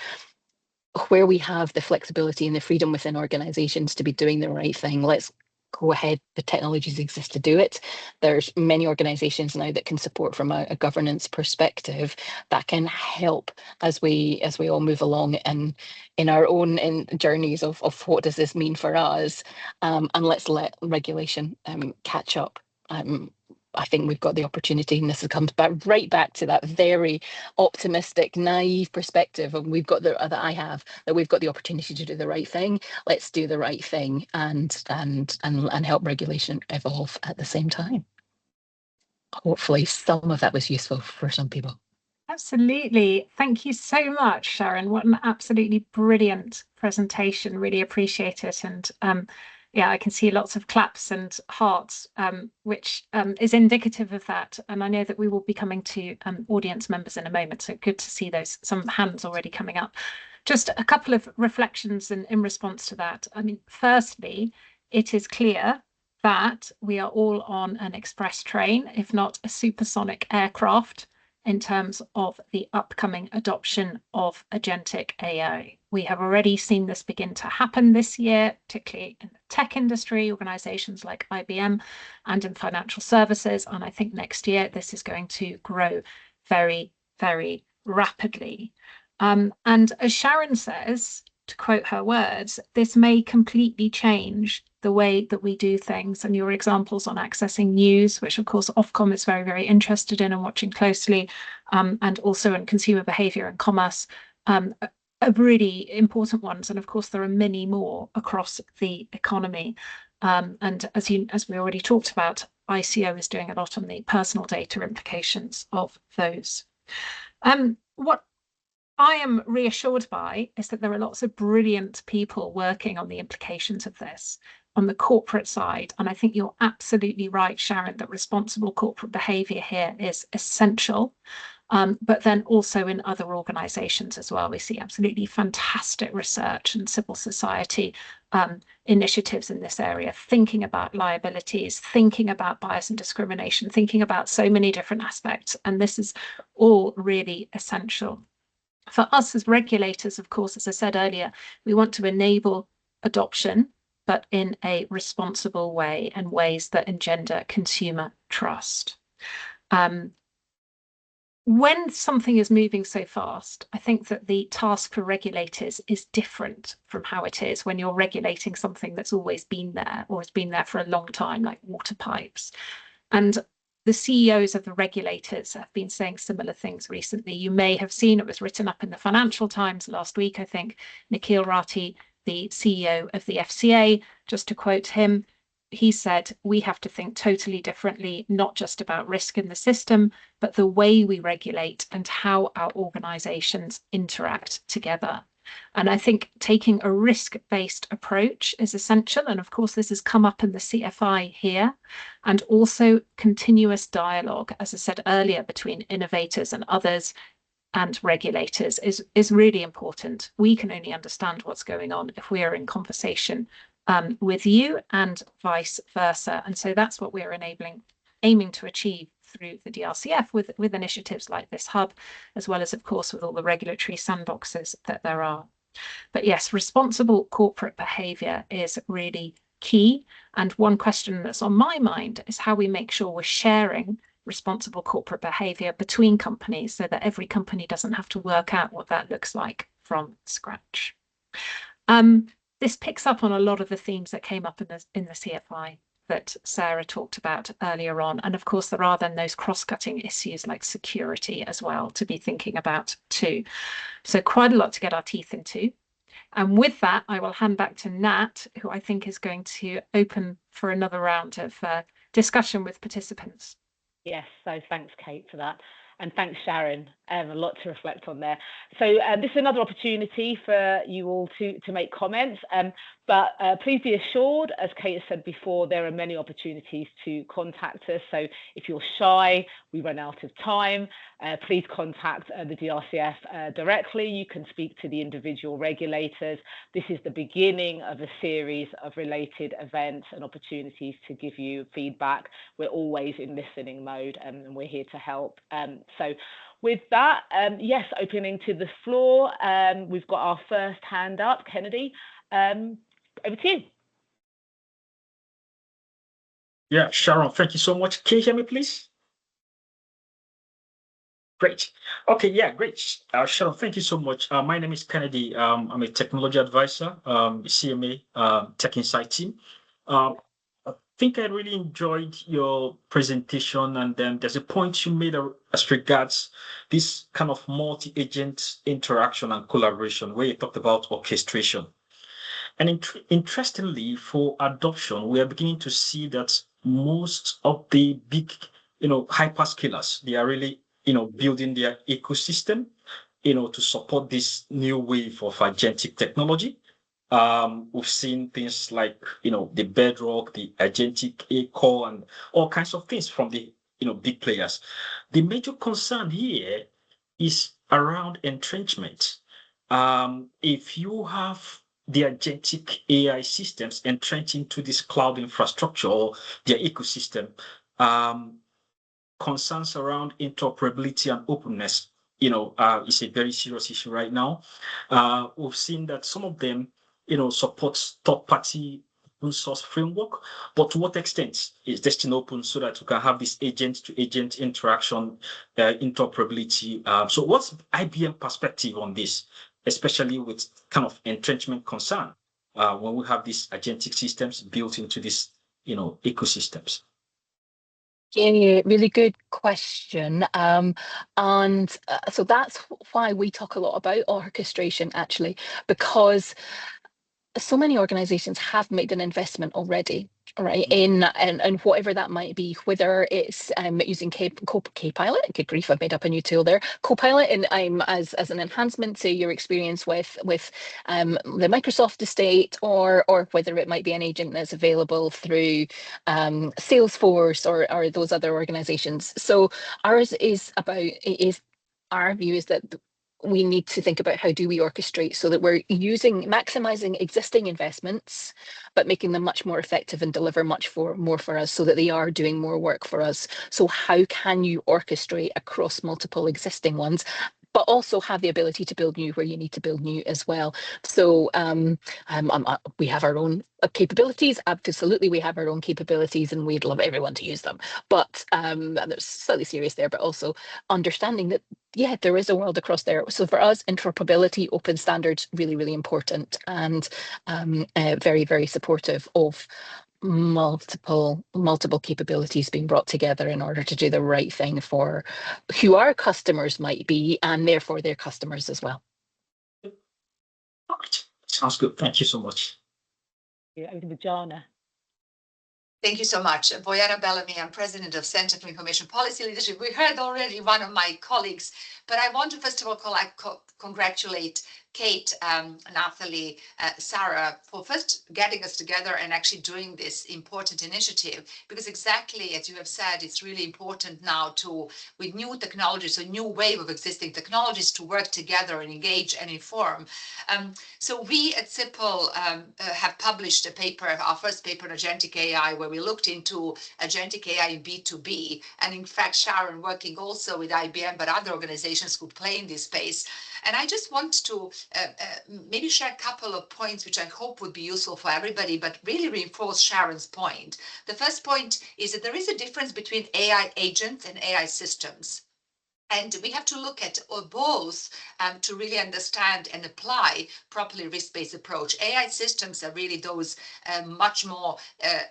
where we have the flexibility and the freedom within organizations to be doing the right thing. Let's go ahead. The technologies exist to do it. There's many organizations now that can support from a governance perspective that can help as we all move along and in our own journeys of what does this mean for us, and let's let regulation catch up. I think we've got the opportunity, and this comes right back to that very optimistic, naive perspective, and we've got that I have, that we've got the opportunity to do the right thing. Let's do the right thing and help regulation evolve at the same time. Hopefully, some of that was useful for some people. Absolutely. Thank you so much, Sharon. What an absolutely brilliant presentation. Really appreciate it. And yeah, I can see lots of claps and hearts, which is indicative of that. And I know that we will be coming to audience members in a moment. So good to see some hands already coming up. Just a couple of reflections in response to that. I mean, firstly, it is clear that we are all on an express train, if not a supersonic aircraft, in terms of the upcoming adoption of agentic AI. We have already seen this begin to happen this year, particularly in the tech industry, organizations like IBM, and in financial services. And I think next year this is going to grow very, very rapidly. And as Sharon says, to quote her words, this may completely change the way that we do things. And your examples on accessing news, which of course Ofcom is very, very interested in and watching closely, and also in consumer behavior and commerce, are really important ones. And of course, there are many more across the economy. And as we already talked about, ICO is doing a lot on the personal data implications of those. What I am reassured by is that there are lots of brilliant people working on the implications of this on the corporate side. And I think you're absolutely right, Sharon, that responsible corporate behavior here is essential. but then also in other organisations as well. We see absolutely fantastic research and civil society initiatives in this area, thinking about liabilities, thinking about bias and discrimination, thinking about so many different aspects. And this is all really essential. For us as regulators, of course, as I said earlier, we want to enable adoption, but in a responsible way and ways that engender consumer trust. When something is moving so fast, I think that the task for regulators is different from how it is when you're regulating something that's always been there or has been there for a long time, like water pipes. And the CEOs of the regulators have been saying similar things recently. You may have seen, it was written up in the Financial Times last week, I think, Nikhil Rathi, the CEO of the FCA, just to quote him, he said, we have to think totally differently, not just about risk in the system, but the way we regulate and how our organisations interact together. And I think taking a risk-based approach is essential. And of course, this has come up in the CFI here, and also continuous dialogue, as I said earlier, between innovators and others and regulators is really important. We can only understand what's going on if we are in conversation with you and vice versa. And so that's what we're aiming to achieve through the DRCF with initiatives like this hub, as well as, of course, with all the regulatory sandboxes that there are. But yes, responsible corporate behaviour is really key. And one question that's on my mind is how we make sure we're sharing responsible corporate behaviour between companies so that every company doesn't have to work out what that looks like from scratch. This picks up on a lot of the themes that came up in the CFI that Sarah talked about earlier on. And of course, there are then those cross-cutting issues like security as well to be thinking about too. So quite a lot to get our teeth into. And with that, I will hand back to Nat, who I think is going to open for another round of discussion with participants. Yes, so thanks, Kate, for that. And thanks, Sharon. A lot to reflect on there. So this is another opportunity for you all to make comments. But please be assured, as Kate has said before, there are many opportunities to contact us. So if you're shy, we run out of time, please contact the DRCF directly. You can speak to the individual regulators. This is the beginning of a series of related events and opportunities to give you feedback. We're always in listening mode and we're here to help. So with that, yes, opening to the floor, we've got our first hand up, Kennedy. Over to you. Yeah, Sharon, thank you so much. Can you hear me, please? Great. Okay, yeah, great. Sharon, thank you so much. My name is Kennedy. I'm a technology advisor, CMA Tech Insight team. I think I really enjoyed your presentation, and then there's a point you made as regards this kind of multi-agent interaction and collaboration where you talked about orchestration. And interestingly, for adoption, we are beginning to see that most of the big, hyperscalers, they are really, building their ecosystem, to support this new wave of agentic technology. We've seen things like, the Bedrock, the Agentic AI, and all kinds of things from the, big players. The major concern here is around entrenchment. If you have the agentic AI systems entrenched into this cloud infrastructure or their ecosystem, concerns around interoperability and openness, is a very serious issue right now. We've seen that some of them, support third-party open source framework, but to what extent is this thing open so that you can have this agent-to-agent interaction, interoperability? So what's IBM perspective on this, especially with kind of entrenchment concern when we have these agentic systems built into these, ecosystems? Yeah, really good question. So that's why we talk a lot about orchestration, actually, because so many organizations have made an investment already, right, in and whatever that might be, whether it's using Copilot, good grief, I've made up a new tool there, Copilot, and as an enhancement to your experience with the Microsoft estate, or whether it might be an agent that's available through Salesforce or those other organizations. So ours is our view is that we need to think about how do we orchestrate so that we're maximizing existing investments, but making them much more effective and deliver more for us so that they are doing more work for us. So how can you orchestrate across multiple existing ones, but also have the ability to build new where you need to build new as well? So we have our own capabilities. Absolutely, we have our own capabilities and we'd love everyone to use them. But there's slightly serious there, but also understanding that, yeah, there is a world across there. So for us, interoperability, open standards, really, really important, and very, very supportive of multiple capabilities being brought together in order to do the right thing for who our customers might be, and therefore their customers as well. All right. Sounds good. Thank you so much. Yeah, over to Jana. Thank you so much. Boyana Bellamy, I'm president of Center for Information Policy Leadership. We heard already one of my colleagues, but I want to first of all congratulate Kate, Nathalie, Sarah for first getting us together and actually doing this important initiative, because exactly as you have said, it's really important now with new technologies, a new wave of existing technologies, to work together and engage and inform. So we at CIPL have published a paper, our first paper on Agentic AI, where we looked into Agentic AI in B2B. And in fact, Sharon, working also with IBM, but other organizations could play in this space. And I just want to maybe share a couple of points which I hope would be useful for everybody, but really reinforce Sharon's point. The first point is that there is a difference between AI agents and AI systems. And we have to look at both to really understand and apply properly risk-based approach. AI systems are really those much more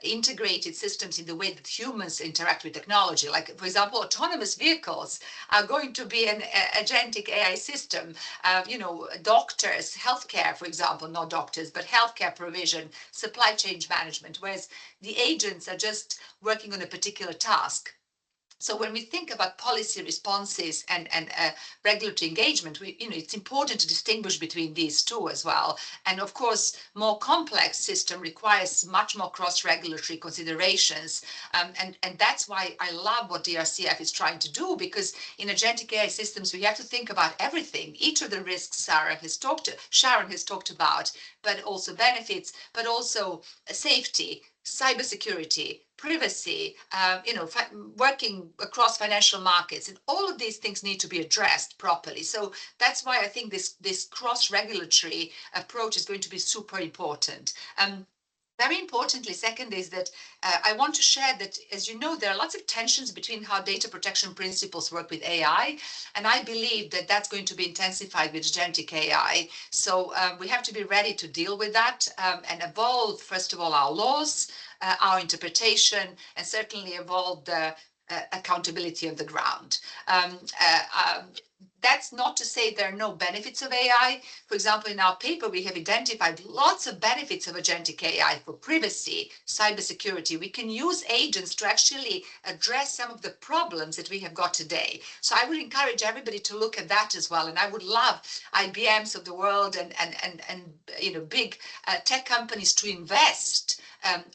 integrated systems in the way that humans interact with technology. Like, for example, autonomous vehicles are going to be an agentic AI system. Doctors, healthcare, for example, not doctors, but healthcare provision, supply chain management, whereas the agents are just working on a particular task. So when we think about policy responses and regulatory engagement, it's important to distinguish between these two as well. And of course, more complex system requires much more cross-regulatory considerations. And that's why I love what DRCF is trying to do, because in agentic AI systems, we have to think about everything. Each of the risks Sharon has talked about, but also benefits, but also safety, cybersecurity, privacy, working across financial markets, and all of these things need to be addressed properly. So that's why I think this cross-regulatory approach is going to be super important. Very importantly, second is that I want to share that, as you know, there are lots of tensions between how data protection principles work with AI, and I believe that that's going to be intensified with agentic AI. So we have to be ready to deal with that and evolve, first of all, our laws, our interpretation, and certainly evolve the accountability on the ground. That's not to say there are no benefits of AI. For example, in our paper, we have identified lots of benefits of agentic AI for privacy, cybersecurity. We can use agents to actually address some of the problems that we have got today. So I would encourage everybody to look at that as well. And I would love IBMs of the world and big tech companies to invest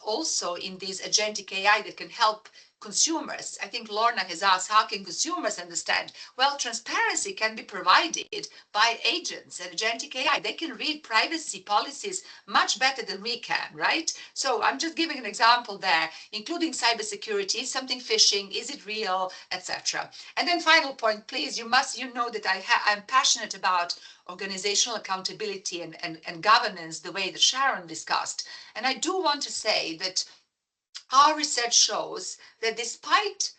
also in these agentic AI that can help consumers. I think Lorna has asked, how can consumers understand? Well, transparency can be provided by agents and agentic AI. They can read privacy policies much better than we can, right? So I'm just giving an example there, including cybersecurity. Is something phishing? Is it real? Etc. And then final point, please, you know that I'm passionate about organizational accountability and governance, the way that Sharon discussed. And I do want to say that our research shows that despite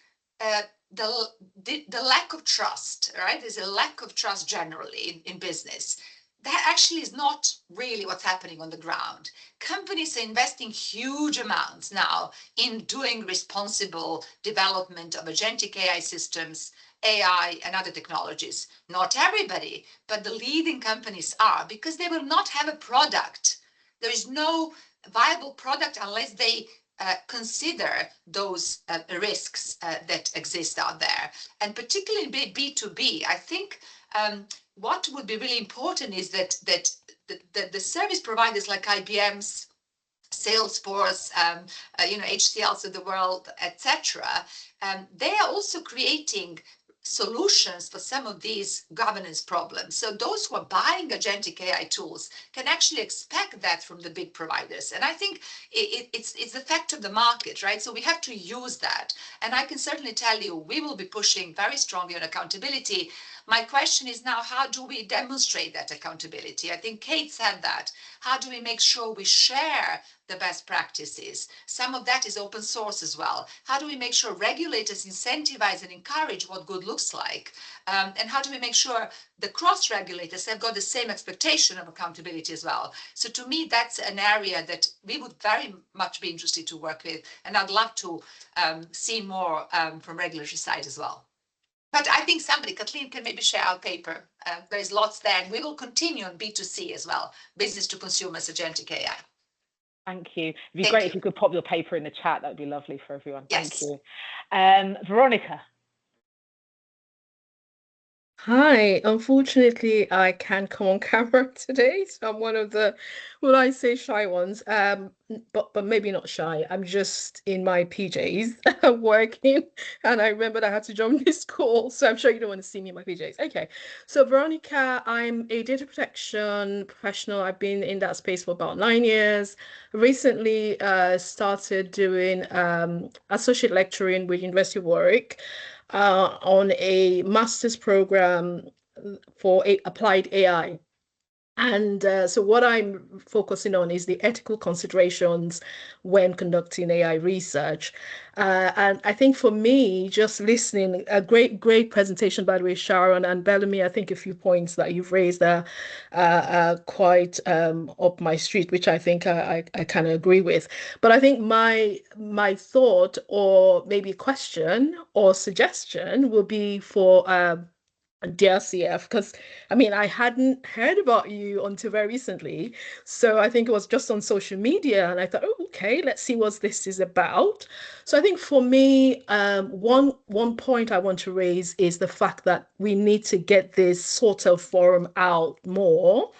the lack of trust, right? There's a lack of trust generally in business. That actually is not really what's happening on the ground. Companies are investing huge amounts now in doing responsible development of agentic AI systems, AI and other technologies. Not everybody, but the leading companies are, because they will not have a product. There is no viable product unless they consider those risks that exist out there. And particularly in B2B, I think what would be really important is that the service providers like IBM's, Salesforce, HCLs of the world, etc., they are also creating solutions for some of these governance problems. So those who are buying agentic AI tools can actually expect that from the big providers. And I think it's the fact of the market, right? So we have to use that. And I can certainly tell you, we will be pushing very strongly on accountability. My question is now, how do we demonstrate that accountability? I think Kate said that. How do we make sure we share the best practices? Some of that is open source as well. How do we make sure regulators incentivize and encourage what good looks like? And how do we make sure the cross-regulators have got the same expectation of accountability as well? So to me, that's an area that we would very much be interested to work with. And I'd love to see more from regulatory side as well. But I think somebody, Kathleen, can maybe share our paper. There's lots there, and we will continue on B2C as well, business to consumers, agentic AI. Thank you. It'd be great if you could pop your paper in the chat. That would be lovely for everyone. Yes. Thank you. Veronica. Hi, unfortunately, I can't come on camera today, so I'm one of the, will I say, shy ones. But maybe not shy. I'm just in my PJs working, and I remembered I had to jump this call, so I'm sure you don't want to see me in my PJs. Okay, so Veronica, I'm a data protection professional. I've been in that space for about 9 years. Recently, started doing associate lecturing with University of Warwick. On a master's program for applied AI. And so what I'm focusing on is the ethical considerations when conducting AI research. And I think for me, just listening, a great presentation, by the way, Sharon and Bellamy. I think a few points that you've raised are quite up my street, which I think I kind of agree with. But I think my thought, or maybe question or suggestion, will be for DRCF, because I mean, I hadn't heard about you until very recently. So I think it was just on social media, and I thought, oh, okay, let's see what this is about. So I think for me, one point I want to raise is the fact that we need to get this sort of forum out more.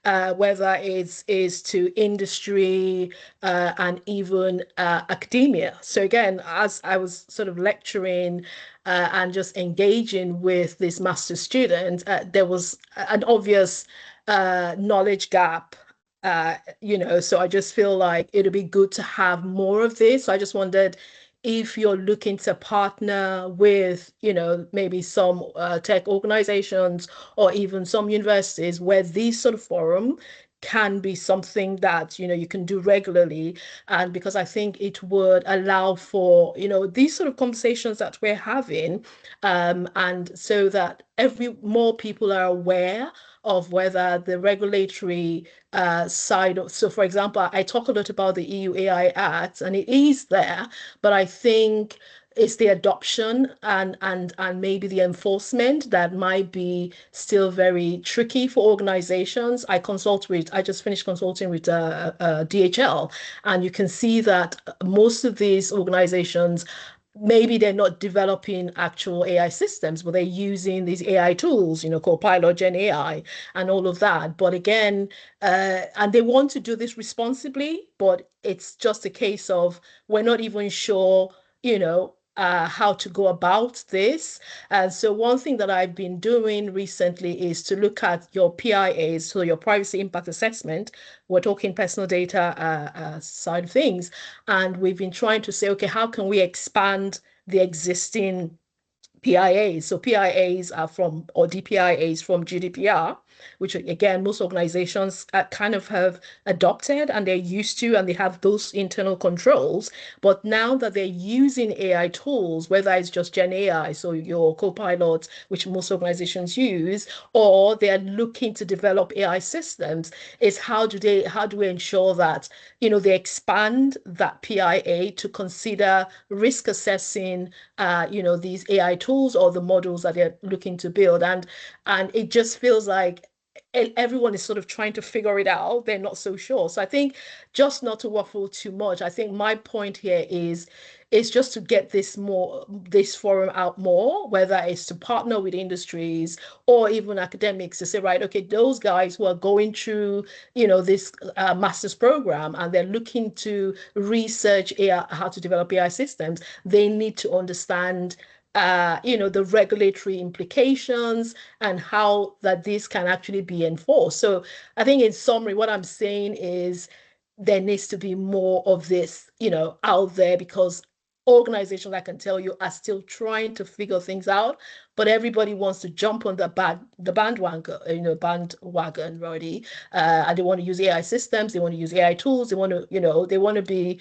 Whether it is to industry and even academia. So again, as I was sort of lecturing and just engaging with this master's student, there was an obvious knowledge gap. So I just feel like it'd be good to have more of this. So I just wondered if you're looking to partner with, maybe some tech organizations or even some universities where these sort of forum can be something that, you can do regularly. And because I think it would allow for, these sort of conversations that we're having, and so that more people are aware of whether the regulatory side of, so for example, I talk a lot about the EU AI Act, and it is there, but I think it's the adoption and maybe the enforcement that might be still very tricky for organizations. I just finished consulting with DHL, and you can see that most of these organizations, maybe they're not developing actual AI systems, but they're using these AI tools, Copilot, Gen AI, and all of that. But again, and they want to do this responsibly, but it's just a case of we're not even sure, how to go about this. And so one thing that I've been doing recently is to look at your PIAs, so your privacy impact assessment. We're talking personal data side of things. And we've been trying to say, okay, how can we expand the existing PIAs? So PIAs are or DPIAs from GDPR, which again, most organizations kind of have adopted, and they're used to, and they have those internal controls. But now that they're using AI tools, whether it's just Gen AI, so your Copilot, which most organizations use, or they're looking to develop AI systems, is how do we ensure that, they expand that PIA to consider risk assessing, these AI tools or the models that they're looking to build. And it just feels like everyone is sort of trying to figure it out. They're not so sure. So I think, just not to waffle too much, I think my point here is just to get this forum out more, whether it's to partner with industries or even academics, to say, right, okay, those guys who are going through, this master's program, and they're looking to research AI, how to develop AI systems, they need to understand the regulatory implications and how that this can actually be enforced. So I think in summary, what I'm saying is there needs to be more of this, out there, because organizations, I can tell you, are still trying to figure things out, but everybody wants to jump on the bandwagon, already, and they want to use AI systems, they want to use AI tools, they want to be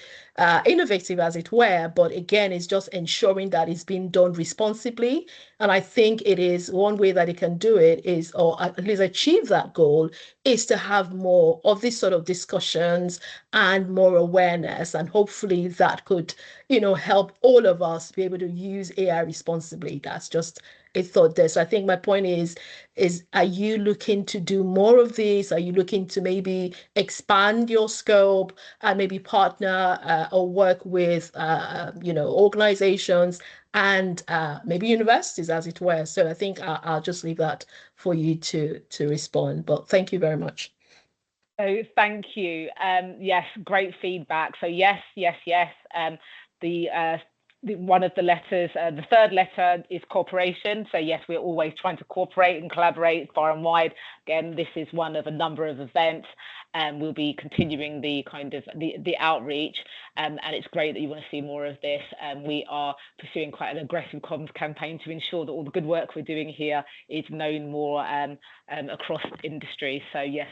innovative, as it were. But again, it's just ensuring that it's being done responsibly. And I think it is one way that it can do it is, or at least achieve that goal, is to have more of these sort of discussions and more awareness. And hopefully that could, help all of us be able to use AI responsibly. That's just a thought there. So I think my point is are you looking to do more of this? Are you looking to maybe expand your scope and maybe partner or work with, organizations and maybe universities, as it were? So I think I'll just leave that for you to respond. But thank you very much. So thank you. Yes, great feedback. So yes. One of the letters, the third letter is cooperation. So yes, we're always trying to cooperate and collaborate far and wide. Again, this is one of a number of events, and we'll be continuing the kind of the outreach. And it's great that you want to see more of this. We are pursuing quite an aggressive comms campaign to ensure that all the good work we're doing here is known more across industry. So yes,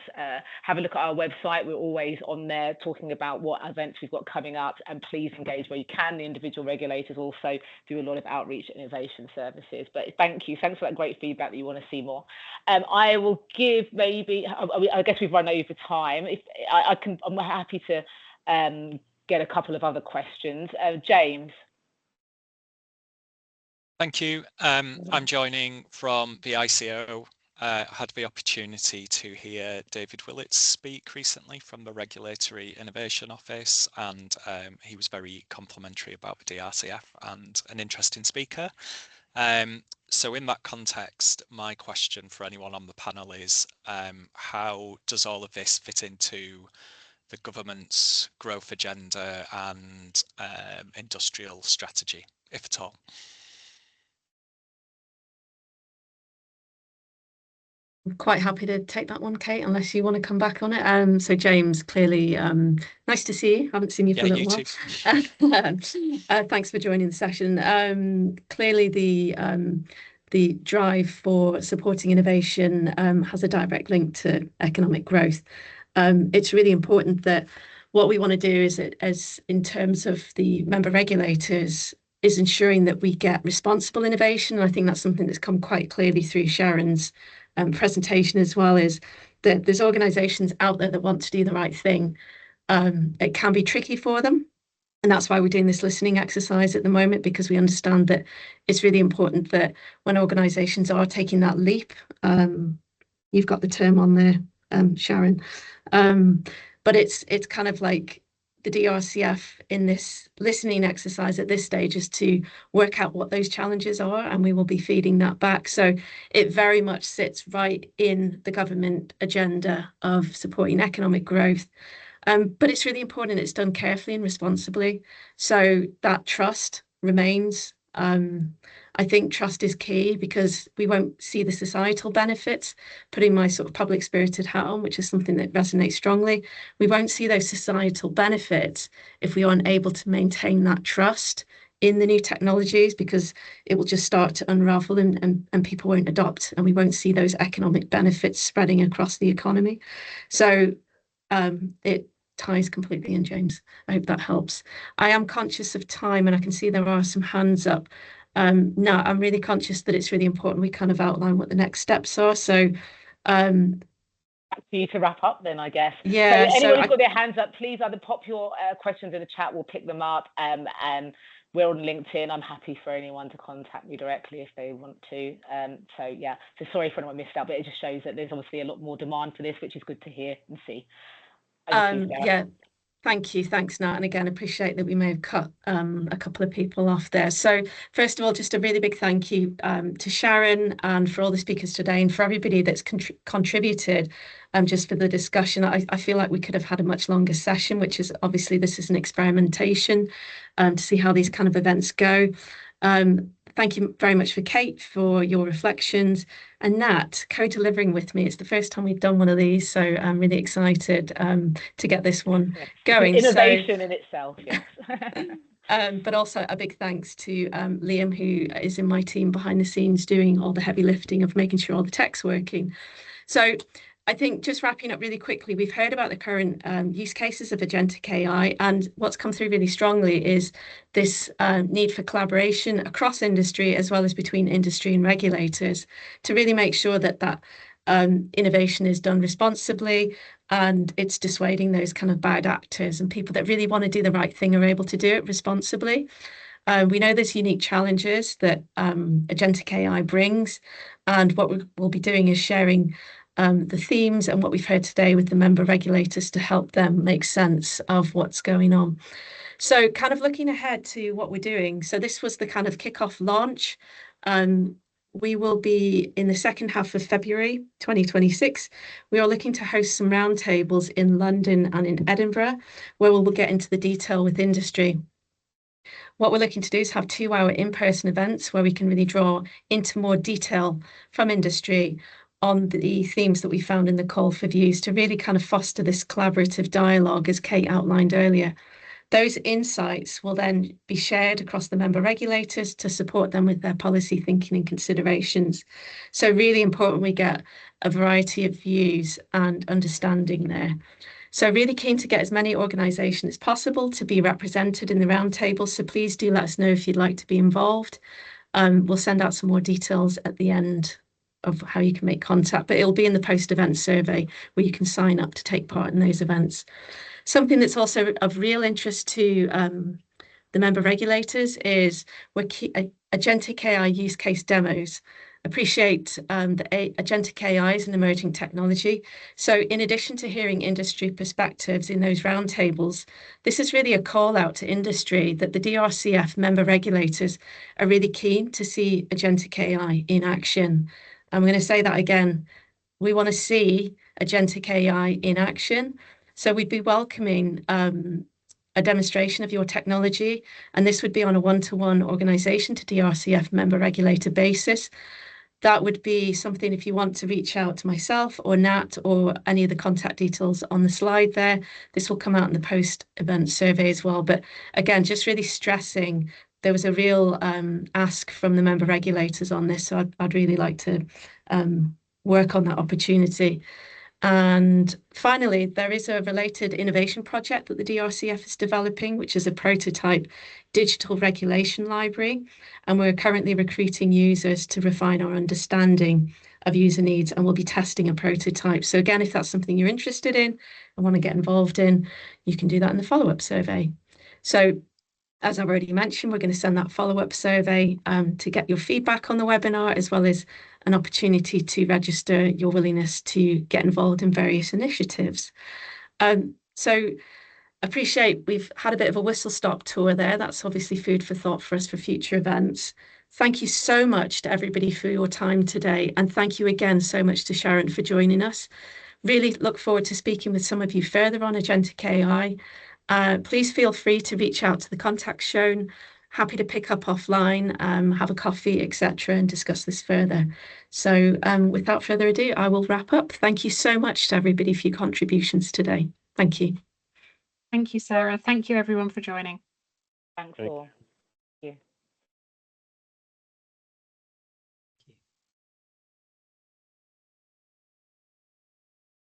have a look at our website. We're always on there talking about what events we've got coming up, and please engage where you can. The individual regulators also do a lot of outreach and innovation services. But thank you. Thanks for that great feedback that you want to see more. I will give maybe, I guess we've run over time. If I'm happy to get a couple of other questions. James. Thank you. I'm joining from the ICO. I had the opportunity to hear David Willits speak recently from the Regulatory Innovation Office, and he was very complimentary about the DRCF and an interesting speaker. So in that context, my question for anyone on the panel is, how does all of this fit into the government's growth agenda and industrial strategy, if at all? I'm quite happy to take that one, Kate, unless you want to come back on it. So James, clearly, nice to see you. Haven't seen you for a little while. Thanks for joining the session. Clearly, the drive for supporting innovation has a direct link to economic growth. It's really important that what we want to do is, as in terms of the member regulators, is ensuring that we get responsible innovation. And I think that's something that's come quite clearly through Sharon's presentation as well, is that there's organisations out there that want to do the right thing. It can be tricky for them. And that's why we're doing this listening exercise at the moment, because we understand that it's really important that when organisations are taking that leap, you've got the term on there, Sharon, but it's kind of like the DRCF in this listening exercise at this stage is to work out what those challenges are, and we will be feeding that back. So it very much sits right in the government agenda of supporting economic growth. But it's really important it's done carefully and responsibly, so that trust remains. I think trust is key, because we won't see the societal benefits, putting my sort of public spirited hat on, which is something that resonates strongly. We won't see those societal benefits if we aren't able to maintain that trust in the new technologies, because it will just start to unravel and people won't adopt, and we won't see those economic benefits spreading across the economy. So it ties completely in, James. I hope that helps. I am conscious of time, and I can see there are some hands up. No, I'm really conscious that it's really important we kind of outline what the next steps are. So back to you to wrap up then, I guess. Yeah. So anyone who's got their hands up, please either pop your questions in the chat, we'll pick them up. And we're on LinkedIn. I'm happy for anyone to contact me directly if they want to. So yeah, so sorry for anyone missed out, but it just shows that there's obviously a lot more demand for this, which is good to hear and see. Yeah. Thank you. Thanks, Nat. And again, appreciate that we may have cut a couple of people off there. So first of all, just a really big thank you to Sharon and for all the speakers today, and for everybody that's contributed just for the discussion. I feel like we could have had a much longer session, which is obviously this is an experimentation to see how these kind of events go. thank you very much for Kate for your reflections, and Nat co-delivering with me. It's the first time we've done one of these, so I'm really excited to get this one going. Innovation in itself, yes. But also a big thanks to Liam, who is in my team behind the scenes doing all the heavy lifting of making sure all the tech's working. So I think just wrapping up really quickly, we've heard about the current use cases of Agentic AI, and what's come through really strongly is this need for collaboration across industry as well as between industry and regulators to really make sure that innovation is done responsibly and it's dissuading those kind of bad actors, and people that really want to do the right thing are able to do it responsibly. We know there's unique challenges that Agentic AI brings, and what we'll be doing is sharing the themes and what we've heard today with the member regulators to help them make sense of what's going on. So kind of looking ahead to what we're doing. So this was the kind of kickoff launch. We will be in the second half of February 2026. We are looking to host some roundtables in London and in Edinburgh, where we'll get into the detail with industry. What we're looking to do is have 2-hour in-person events where we can really draw into more detail from industry on the themes that we found in the call for views to really kind of foster this collaborative dialogue, as Kate outlined earlier. Those insights will then be shared across the member regulators to support them with their policy thinking and considerations. So really important we get a variety of views and understanding there. So really keen to get as many organisations as possible to be represented in the roundtable. So please do let us know if you'd like to be involved. We'll send out some more details at the end of how you can make contact, but it'll be in the post-event survey where you can sign up to take part in those events. Something that's also of real interest to the member regulators is Agentic AI use case demos. Appreciate that Agentic AI is an emerging technology. So in addition to hearing industry perspectives in those roundtables, this is really a call out to industry that the DRCF member regulators are really keen to see Agentic AI in action. I'm going to say that again. We want to see Agentic AI in action. So we'd be welcoming a demonstration of your technology, and this would be on a one-to-one organisation to DRCF member regulator basis. That would be something if you want to reach out to myself or Nat or any of the contact details on the slide there. This will come out in the post-event survey as well. But again, just really stressing there was a real ask from the member regulators on this, so I'd really like to work on that opportunity. And finally, there is a related innovation project that the DRCF is developing, which is a prototype digital regulation library. And we're currently recruiting users to refine our understanding of user needs, and we'll be testing a prototype. So again, if that's something you're interested in and want to get involved in, you can do that in the follow-up survey. So as I've already mentioned, we're going to send that follow-up survey to get your feedback on the webinar, as well as an opportunity to register your willingness to get involved in various initiatives. So appreciate we've had a bit of a whistle-stop tour there. That's obviously food for thought for us for future events. Thank you so much to everybody for your time today. And thank you again so much to Sharon for joining us. Really look forward to speaking with some of you further on Agentic AI. Please feel free to reach out to the contacts shown. Happy to pick up offline, have a coffee, etc., and discuss this further. So without further ado, I will wrap up. Thank you so much to everybody for your contributions today. Thank you. Thank you, Sarah. Thank you, everyone, for joining. Thanks all.